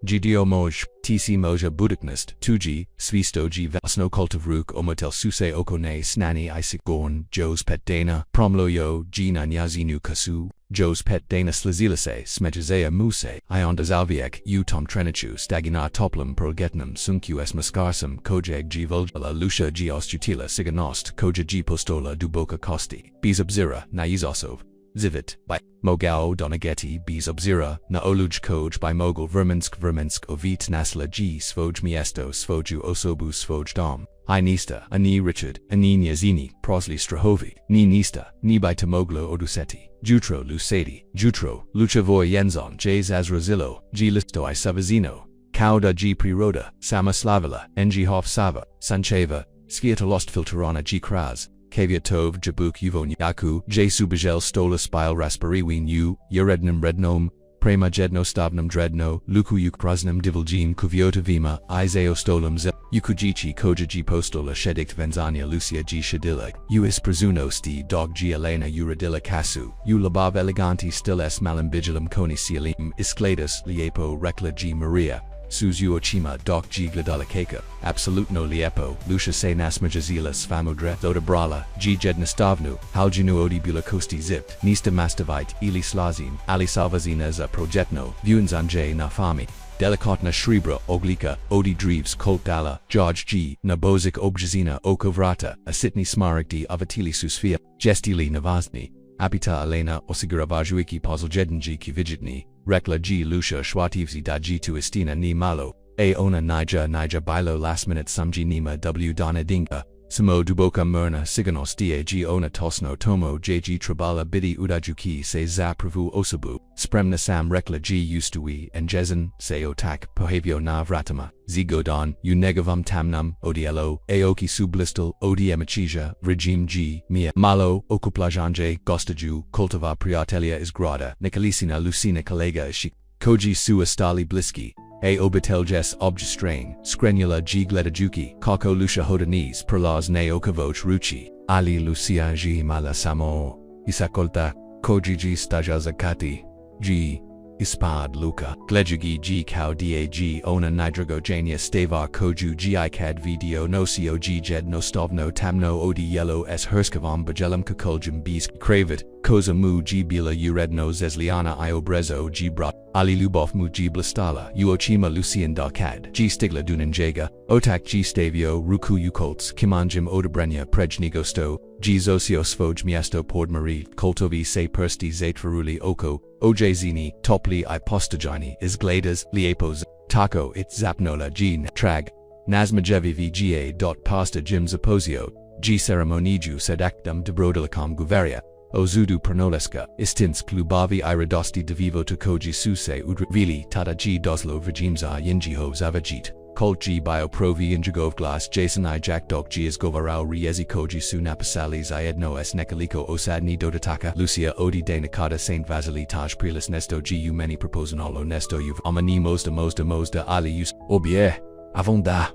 Gidio moj, tc moja buduknist, tuji, svisto g vesno kultavruk omotel suse okone snani isik gorn, jos pet dana, promloyo, gina nyazinu kasu, jos pet dana slazilase, smejazea muse, iondas alviek, tom trenichu stagina toplum progetnum sunqs mascarsum kojeg g volgala lucia g ostutila siganost koja g postola duboka costi, bis obzira, naizosov. Zivit, by Mogao Donageti Bs Obzira, na Oluj Koj by Mogul Verminsk Ovit Nasla G Svoj Miesto Svoju Osobu Svoj Dom, I Nista, Ani Richard, Ani Nyazini, Prosli Strahovi, Ni Nista, Ni by Tamoglo Oduseti, Jutro Lucedi, Jutro, Luchavoy Yenzon J Zazrozillo, G Listo I Savazino, Kauda G Priroda, Sama Slavila, Ng Hof Sava, Sancheva, Skiata Lost Filterana G Kraz, Kavia Tov Jabuk Uvon Yaku, J Subajel Stola Spile Raspariwin U, Yerednum Rednom, Prema Jedno Stavnum Dredno, Luku Yuk Prasnum Diviljim Kuviota Vima, Iseo Stolum Zel, Yukujichi Koja G Postola Shedikt Venzania Lucia G Shadilla, Uis Prazuno Sti Dog G Elena Uradilla Kasu, U Labav Eleganti Stiles Malam Bigilum Coni Sialim, Isclatus, Liepo Rekla G Maria. Suzu Ochima Doc G Gladala Keka, Absolutno Liepo, Lucia Se Nasmajazilas Famodre, Odabrala, G Jednastavnu, Haljinu Odibula Kosti Zipt, Nista Mastavite, Ili Slazin, Ali Salvazina za Projetno, Vuenzanje na Fami, Delikatna Shribra Oglika, Odi Dreves Colt Dala, George G, Nabozik Objazina Okovrata, Asitni Smaragdi Avatili Susfia, Jestili Navazni, Apita Elena Osiguravajuiki Pozoljednji Kivijitni, Rekla G Lucia Shwativzi da G tu Istina ni Malo, Ona Nija Bilo Last Minute Samji Nima W Dana Dinka, Samo Duboka Myrna Siganos G Ona Tosno Tomo JG Trabala Bidi Udajuki Se Za Pravu Osabu, Spremna Sam Rekla G Ustui and Jezin, Se Otak Pohavio Na Vratama, Zigodon, Unegavam Tamnum, Odielo, Aoki Sublistal, Odiemachija, Regime G, Mia, Malo, Okuplajanje, Gostaju, Koltava Priatelia Isgrada, Nikalisina Lucina Kalega Ishi, Koji Suastali Bliski, A Obiteljes Objestrain, Skrenula G Gledajuki, Kako Lucia Hodanis, Perlaz Ne Okavoch Ruchi, Ali Lucia G Malasamo, Isakolta, Koji G Stajazakati, G. Ispad Luka, Glejugi G Kao Dag Ona Nidragogenia Stavar Koju G Icad Video Nosio G Jed Nostovno Tamno Odi Yellow S Herskavam Bajelam Kakoljum Beast Kravit, Koza Mu G Bila Uredno Zesliana Iobrezo G Brat, Ali Lubov Mu G Blastala, Uochima Lucian Dalkad, G Stigla Dunanjaga, Otak G Stavio Ruku Ukolts, Kimanjim Odabrenya Prejnigosto, G Zosio Svoj Miesto Pordmarie, Koltovi Se Persti Zaitvaruli Oko, Ojzini, Topli I Postajani, Isgladas, Liepos, Taco It Zapnola G Trag, Nazmajevi ga. Pasta Jim Zaposio, G ceremoniju sed actum dobrodilacom guveria, ozudu pernoleska, istins klubavi iradosti devivo tukoji suse udrvili tata G doslo virgimza yinjihov zavajit. Colt G bioprovi injigov glass Jason I Jack Dog G is govarao riezi koji su napasali zajedno s nekoliko osadni dodataka Lucia odi de nakada Saint Vasili taj prilis nesto G u meni proposanolo nesto juv amani mozda ali us obie avonda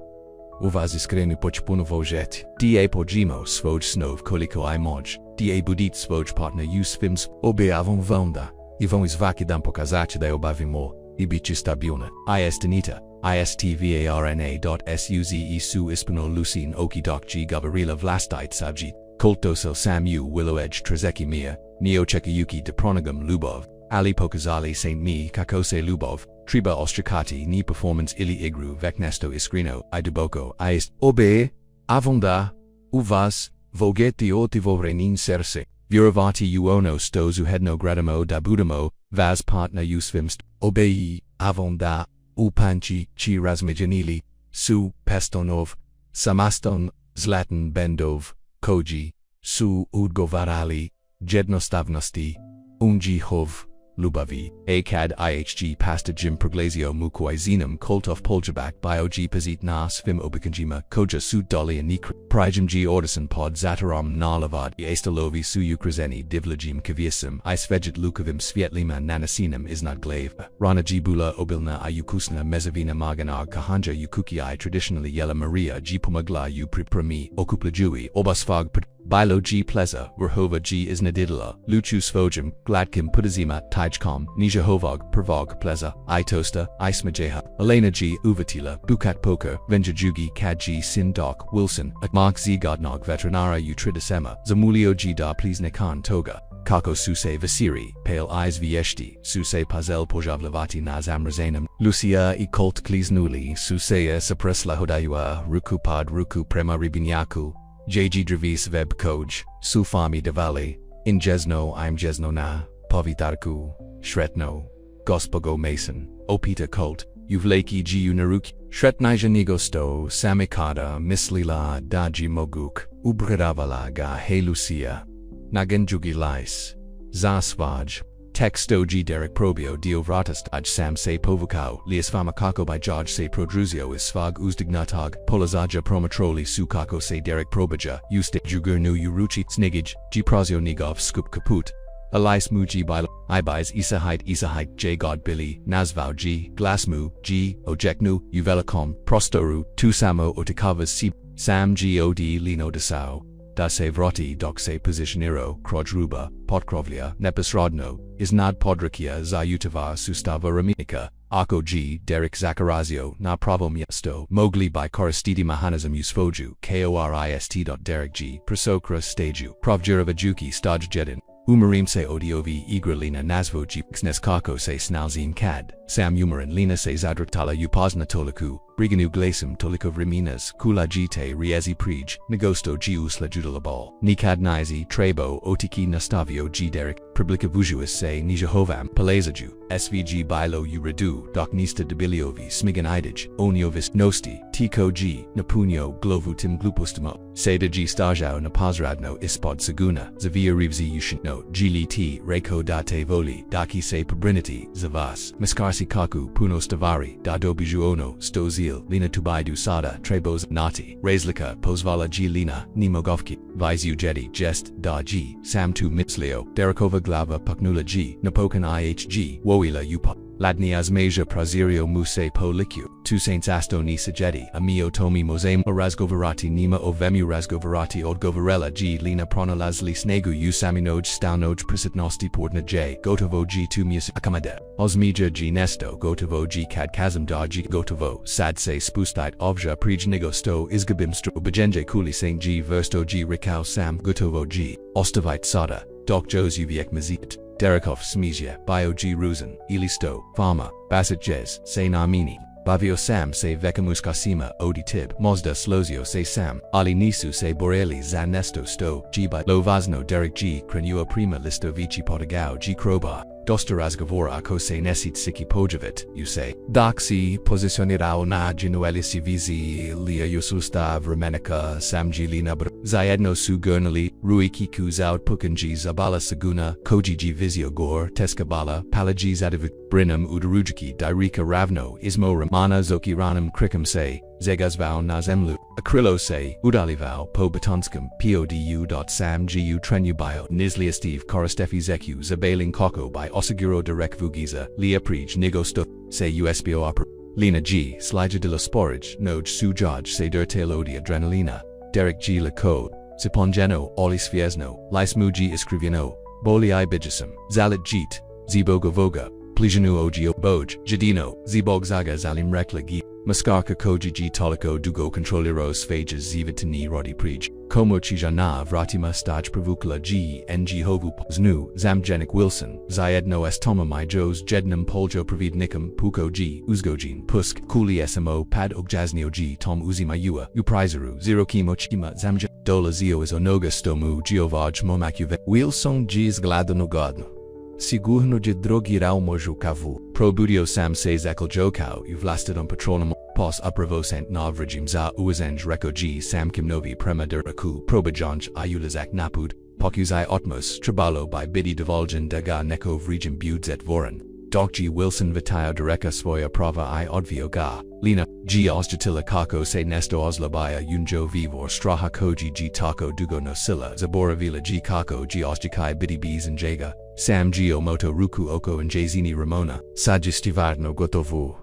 uvaz iskrenu pochpunovo jet da pojimo svoj snov koliko I moj da budit svoj partner us films obie avon vonda i von izvakidam pokazači da obavimo i bići stabilna istinita istvarna.suze su ispano lucin oki doc g gavarila vlastite sabjit, kultosel samu willowedge trzeki mia, neochekayuki de pronagum lubov, ali pokazali saint mi kakose lubov, triba ostrakati ni performance ili igru veknesto iskrino I duboko ist obe, avonda, uvas, vogeti otivorenin serse, viravati uono stozu hedno gradamo dabudamo, vas partner usvimst, obei, avonda, upanchi chi razmijanili, su pestonov, samaston, zlatan bendov, koji, su udgovarali, jednostavnosti, unjihov, lubavi, akad ihg pasta jim proglazio mukwai zinum koltov poljabak biog pazit nas fim obikanjima koja su doli anikra, prijim g ordisan pod zatarom nalavad estalovi su ukrazeni divlajim kaviasim isveget lukavim svietlima nanasinam isnad glave, rana g bula obilna ayukusna mezavina maganog kahanja yukuki I traditionally yella maria g pomagla u priprami okuplajui obasfag Bilo G pleza, Verhova G isnadidala, Luchu svojim, Gladkim putazima, Tijkom, Nijahovog, Pervog pleza, I tosta, I smajeha, Elena G uvatila, Bukat poker, Venjajugi Kad G sin doc, Wilson, Akmak Z godnog veterinara utridasema, Zamulio G da pliznekan toga, Kako suse vasiri, pale eyes vieshti, suse pazel pojavlavati na zamrazanum, Lucia I colt kliznuli, suseya sapresla hodayua, Rukupad ruku prema ribinyaku, JG Dravis Web Koj, Sufami Devali, In Jesno I'm Jesno Na, Pavitarku, Shretno, Gospogo Mason, Opita Kult, Uvleki Giu Naruki, Shretnija Nigosto, Samikada, Mislila, Daji Moguk, Ubradavala ga Hey Lucia, Nagenjugi Lais, Zasvaj, Texto G Derek Probio Dio Vratastad Sam Se Povukau, Lias Famakako by George Se Prodruzio Isfag Uzdignatag, Polazaja Promatroli Sukako Se Derek Probaja, Uste Jugurnu Uruchi Snigij, G Prazio Nigov Skup Kaput, Elais Muji by Ibis Isahite J God Billy, Nazvau G, Glasmu, G, Ojeknu, Uvelakom, Prostoru, Tusamo Otikavas Si, Sam G Od Lino Desau. Da se vrati dok se positioniro, Krojruba, Potkrovlia, Nepasrodno, Isnad Podrakia Zayutava Sustava Raminika, Ako G, Derek Zacharazio, Na Pravom Yesto, Mowgli by Koristidi Mahanazam Usfoju, Korist. Derek G, Prosokra Staju, Provjiravajuki Staj Jedin, Umarim se odiovi igralina nazvoji Xneskako se snalzim kad, Sam Umarin lina se zadraktala upazna toliku, Briganu glasum tolikov riminas, Kula jite riezi prij, Negosto gius la judalabal, Nikad nizi trebo otiki nastavio g derek, Publica vujuis se nijahovam, Palezaju, SVG bilo uradu, Doc nista debiliovi smigan idij, Oniovis nosti, Tiko g, Napunyo glovutim glupustamo, Seda g stajao napazradno ispod saguna, Zavia rivzi yushino, Gili reko date voli, Daki se pabrinity, Zavas, Miskarsi kaku puno stavari, Dadobijuono, Stozil, Lina tubaidu sada, Trebos nati, Razlika, Pozvala g lina, Nimogovki, Vizu jedi, Jest, da g, Sam tu mitslio, Derekova glava paknula g, Napokan ihg, Woila upa. Ladni Azmasia Prazirio Muse Po Liku, Tu Saints Asto Ni Sajedi, Amio Tomi Mosem Razgovarati Nima Ovemu Razgovarati Odgovarela G Lina Pronalazli Snegu Usaminoj Staunoj Prisitnosti Portna J, Gotovo G Tumius Akamade, Osmija G Nesto, Gotovo G Kad Kazam Da G Gotovo, Sad Se Spustite Ovja Prij Nigosto Izgabimstro Bajenje Kuli Saint G Versto G Rikau Sam Gotovo G, Ostavite Sada, Doc Jos Uviek Mazit. Derekov Smizia, Bio G Ruzan, Ilisto, Farma, Basit Jez, Se Namini, Bavio Sam Se Vekamus Kasima, Odi Tib, Mozda Slozio Se Sam, Ali Nisu Se Boreli Zanesto Sto, G by Lovazno Derek G, Crenua Prima Listo Vici Potagao G Kroba, Dosta razgovora ako se nesit siki pojavit, you say. Daksi pozicionirao na genueli si vizi lia sustav remenika samjilina br. Zajedno su gurnali, rui kiku zaud pukanji zabala saguna, kojiji vizio gor, teskabala, palaji zadavu, brinam udarujiki dirika ravno, ismo ramana zoki ranam krikam se. Zegazvao nazemlu, akrilo se, udalivao, po batonskam, podu.sam gu trenubio, nizlia steve korostefi zeku zabaling koko by osaguro direk vugiza, lia prij nigosto, se usbo opera. Lina G. Slija de la sporage, noj su jaj se dertelodi adrenalina, Derek G. La code, Sipongeno, Olis Fiesno, Lismuji Iscriviano, Boli I Bigisum, Zalit Jeet, Ziboga Voga, Plijanu Ogio Boj, Jadino, Zibog Zaga Zalim Rekla Gi, Maskarka Koji G. Toliko Dugo Controliros Phages Zivitini Rodi Prij, Como Chijana Vratima Staj Pravukla G. Ng Hovu Znu, Zamjenik Wilson, Zayedno Estoma My Jos Jednam Poljo Pravid Nikam, Puko G. Uzgojin, Pusk, Kuli Smo Pad Ogjaznio G. Tom Uzimayua, Uprizaru, Zero Kimo Chima Zamja, Dola Zio is Onoga Stomu Giovaj Momakuve, Wilson G. Zgladano Godno. Sigurno de drogi raumoju kavu. Probudio sam se zakal jokau, uvlastid patronum, pos upravosent navrajim za uazenj reko g sam kimnovi prema deraku, probajanj ayulazak napud, pokuzai otmos, trabalo by bidi divulgen daga nekov regim budzet voran. Dokji Wilson Vitao Dereka Svoya Prava I Odvio Ga, Lina, G Osjatila Kako Se Nesto Oslabaya Yunjo Vivor Straha Koji G Tako Dugo no Silla Zabora Vila G Kako G Osjikai Bidi Bees and Jaga, Sam Gio Moto Ruku Oko and Jazini Ramona, Sajistivarno Gotovu.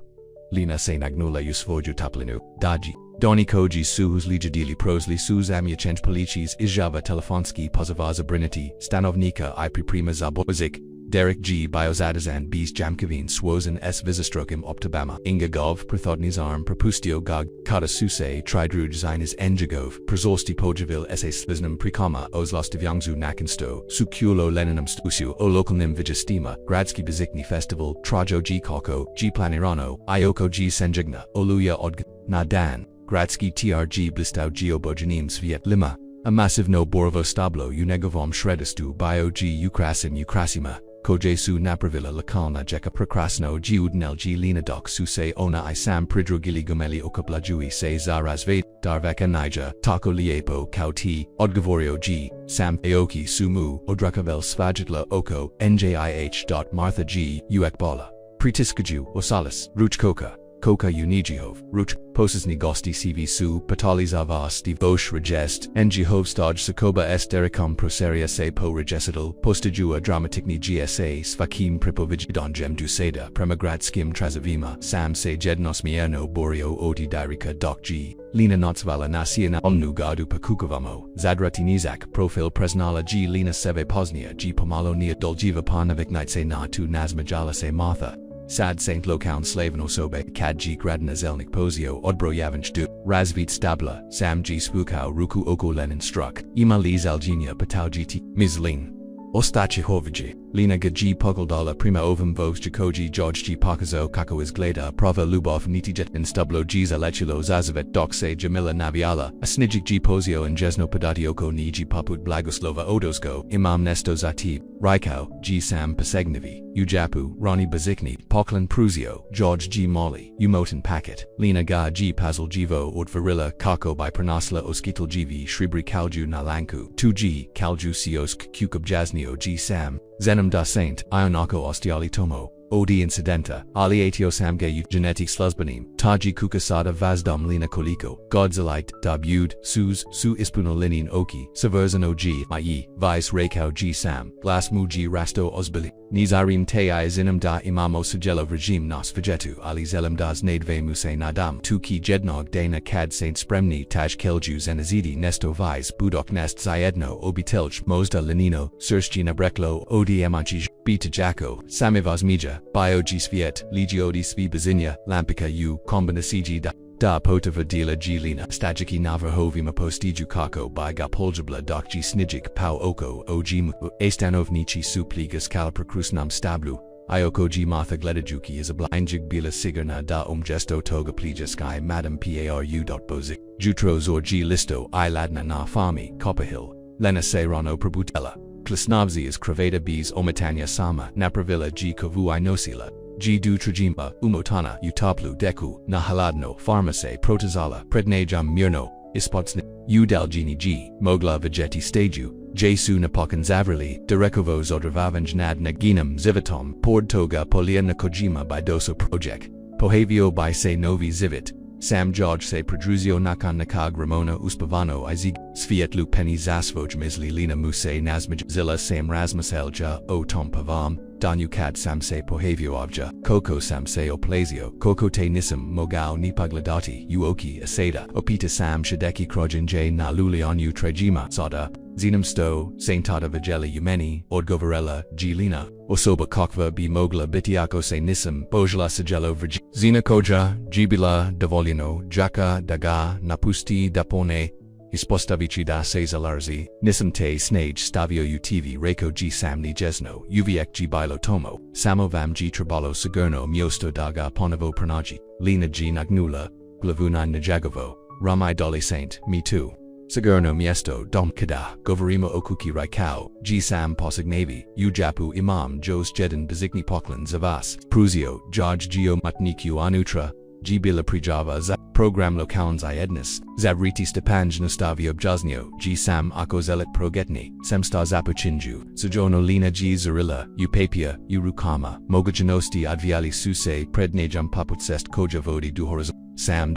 Lina Se Nagnula Yusvoju Taplinu, Daji. Doni Koji Suhus Lijadili Prosli Suz Amyachenj Polichis Izjava Telefonsky Pozavaza Brinity, Stanovnika I Priprima Zabozik. Derek G. Biozadazan Bees Jamkavin Swozen S. Visistrokim Optabama Inga Gov Prithodnizarm Propustio Gog Kata Suse Tridruj Zinas Engagov Prizorsti Pojavil S. Sliznam Prikama Ozlostivyangzu Nakinsto Sukulo Leninum Stusu O Lokalnim Vigistima Gradski Bezikni Festival Trajo G. Koko G. Planirano Ioko G. Senjigna Oluya Odg Nadan Gradski TRG Blistau Geobojanim Sviet Lima A massive no Borovo Stablo Unegovom Shredastu Bio G. Ukrasim Ukrasima Kojesu Napravilla Lakalna Jeka Prokrasno Giudnel G Lina Dok Suse Ona I Sam Pridrogili Gomeli Okablajui Se Zarazve Darveka Nija Tako Liepo Kauti Odgavorio G Sam Aoki Sumu Odrakavel Svajitla Oko NJIH. Martha G Uekbala Pritiskaju Osalis Ruchkoka Koka Unijihov, Ruch, Posesni Gosti CV Su, Patalizava Steve Bosch Regest, Njihov Stoj Sakoba S. Derikam Proseria Se Po Regesidal, Postajua Dramatikni GSA Svakim Pripovij Don Jem Duseda, Premigrad Skim Trazavima, Sam Se Jednos Mierno Borio Odi Dirika Doc G. Lina Notsvala Nasiana Omnu Gadu Pakukavamo, Zadratinizak, Profil Presnala G. Lina Seve Posnia G. Pomalo Nia Doljiva Panavik Nitse Na Tu Nazmajala Se Martha. Sad Saint Lokown Slaveno Sobe, Kad G. Gradna Zelnik Pozio, Odbro Yavanch Du, Razvit Stabla, Sam G. Spukau Ruku Oko Lenin Struck, Ima Liz Alginia Patau GT, Ms. Lin. Ostachi Hoviji, Lina G. Pogoldala Prima Ovum Vos Jakoji George G. Pakazo Kako Izgleda Prava Lubov Nitijet and Stublo Giza Lechulo Zazavet Dokse Jamila Naviala, Asnijik G. Pozio and Jesno Padatioko Niji Paput Blagoslova Odosko, Imam Nesto Zatib, Raikau, G. Sam Pasegnavi, Ujapu, Ronnie Bazikni, Poklin Pruzio, George G. Molly, Umotin Packet, Lina Ga G. Pazl Jivo Odvarilla Kako by Pranasla Oskital GV Shribri Kalju Nalanku, 2G, Kalju Siosk Kukub Jasnio G. Sam, Zenum da Saint, Ionako Ostiali Tomo, Od Incidenta, Ali Atio Samge Genetic Sluzbanim, Taji Kukasada Vazdom Lina Koliko, Godzalite, Dabud, Suz, Su Ispuno Linin Oki, Saverzano G, i.e., Vice Rekao G Sam, Glass Muji Rasto Ozbili, Nizarim Te Zinum da Imamo Sugelo Regime Nos Vegetu Ali Zelim das Nadve Muse Nadam, Tuki Jednog Dana Kad Saint Spremni Taj Kelju Zenazidi Nesto Vice Budok Nest Zayedno Obitelj Mozda Lenino, Surstjina Breklo, Odiamanchij, Bita Jako, Samivaz Mija, Bio G Sviet, Ligiodi Svi Bazinia, Lampika U, Kombina CG da Potava Dila G Lina, Stajiki Navrhovima Postiju Kako by Gapoljabla Dok G Snijik Pau Oko Ojim, Estanovnichi Supligas Kalaprakrusnam Stablu, Ioko G Martha Gledajuki is a blindjig bila sigarna da gesto toga plija sky madam paru.bozik, Jutro Zor G Listo I Ladna na Fami, Copperhill, Lena Serono Prabutella. Klasnavzi is kraveda bis omatanya sama napravila g kovu inosila. G du trajimba, umotana, utaplu deku, na haladno, farmase, protozala, prednejam mirno, ispotsni, udalgini g, mogla vidjeti staju, jesu napokan zavrili, direkovo zodravavanj nad naginam zivitom, pord toga poliena kojima by doso project, pohavio by se novi zivit, sam George se prudruzio nakan nakag ramona uspavano izig, svietlu penny zasvoj misli lina muse nazmaj zilla sam razmaselja o tom pavam, Danu kad samse pohavio avja, koko samse oplazio, koko te nisam mogao nipagladati, uoki asada, opita sam shadeki krojinje na lulion trajima sada, zinam sto, saintata vigeli umeni, odgovarella, gilina, osoba kokva bi mogla bitiako se nisam, bojla sigelo virgi, zina koja, gibila, davolino, jaka, daga, napusti dapone, Ispostavici da se zalarzi, nisam te snage stavio utv rekao g samni jesno, uviek g bilo tomo, samovam g trabalo sigurno miosto daga ponovo pranaji, lina g nagnula, glavuna najagovo, ramai doli saint, me too. Sigurno miesto dom kada, goverimo okuki rekao, g sam posignavi, ujapu imam jos jedan bezikni poklan zavas, pruzio, George geo matniku anutra, g bila prijava za. Program lokauns iednis, zavriti stepanj nastavio bjaznio, g sam ako zelet progetni, semsta zapuchinju, sojono lina g zarilla, upapia, urukama, mogajanosti adviali suse prednejam paputsest koja vodi duhoraz, sam ...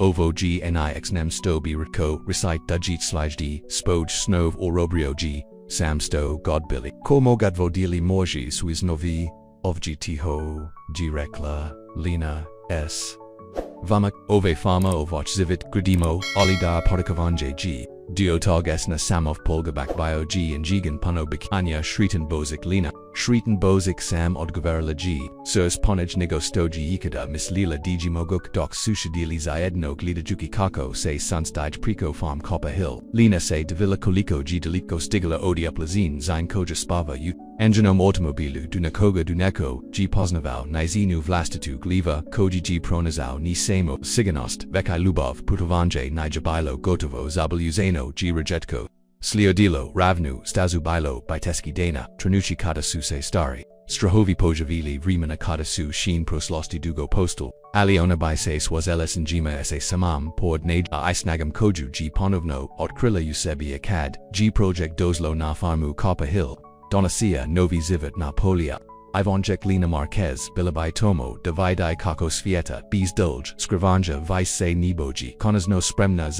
ovo g nix nem sto bi ritko, recite dajit slajdi, spoj snov orobrio g, sam sto godbili, ko mogadvodili morji suis novi, ovg tiho, g rekla, lina, s. Vamak, ove fama ovoch zivit, gradimo, olida podikavanje g, diotog esna samov polgabak bio g and jigan pano bikanya shritan bozik lina, shritan bozik sam odgoverla g, sirs ponaj nigostoji ikada mislila digi moguk dok sushadili zaedno glidajuki kako se sunstij priko farm copper hill, lina se devila koliko g deliko stigala odiuplazin zine koja spava ut. Enginom automobilu dunakoga duneko, g poznavau nizinu vlastitu gliva, koji g pronazau ni samo siganost, vekai lubov putovanje nijabilo gotovo zabaluzeno g rejetko, sliodilo ravnu stazubilo biteski dana, tranuchi kata suse stari, strahovi pojavili vrimana kata su shin proslosti dugo postal, aliona by se swazeles njima se samam pord naja isnagam koju g ponovno, otkrila usebi akad, g project doslo na farmu copper hill, Donacia novi zivit na polia. Ivonjek Lina Marquez, Bilabai Tomo, Davidai Kakos Fieta, Bis Dulj, Scrivanja Vice Se Niboji, Konas no Spremna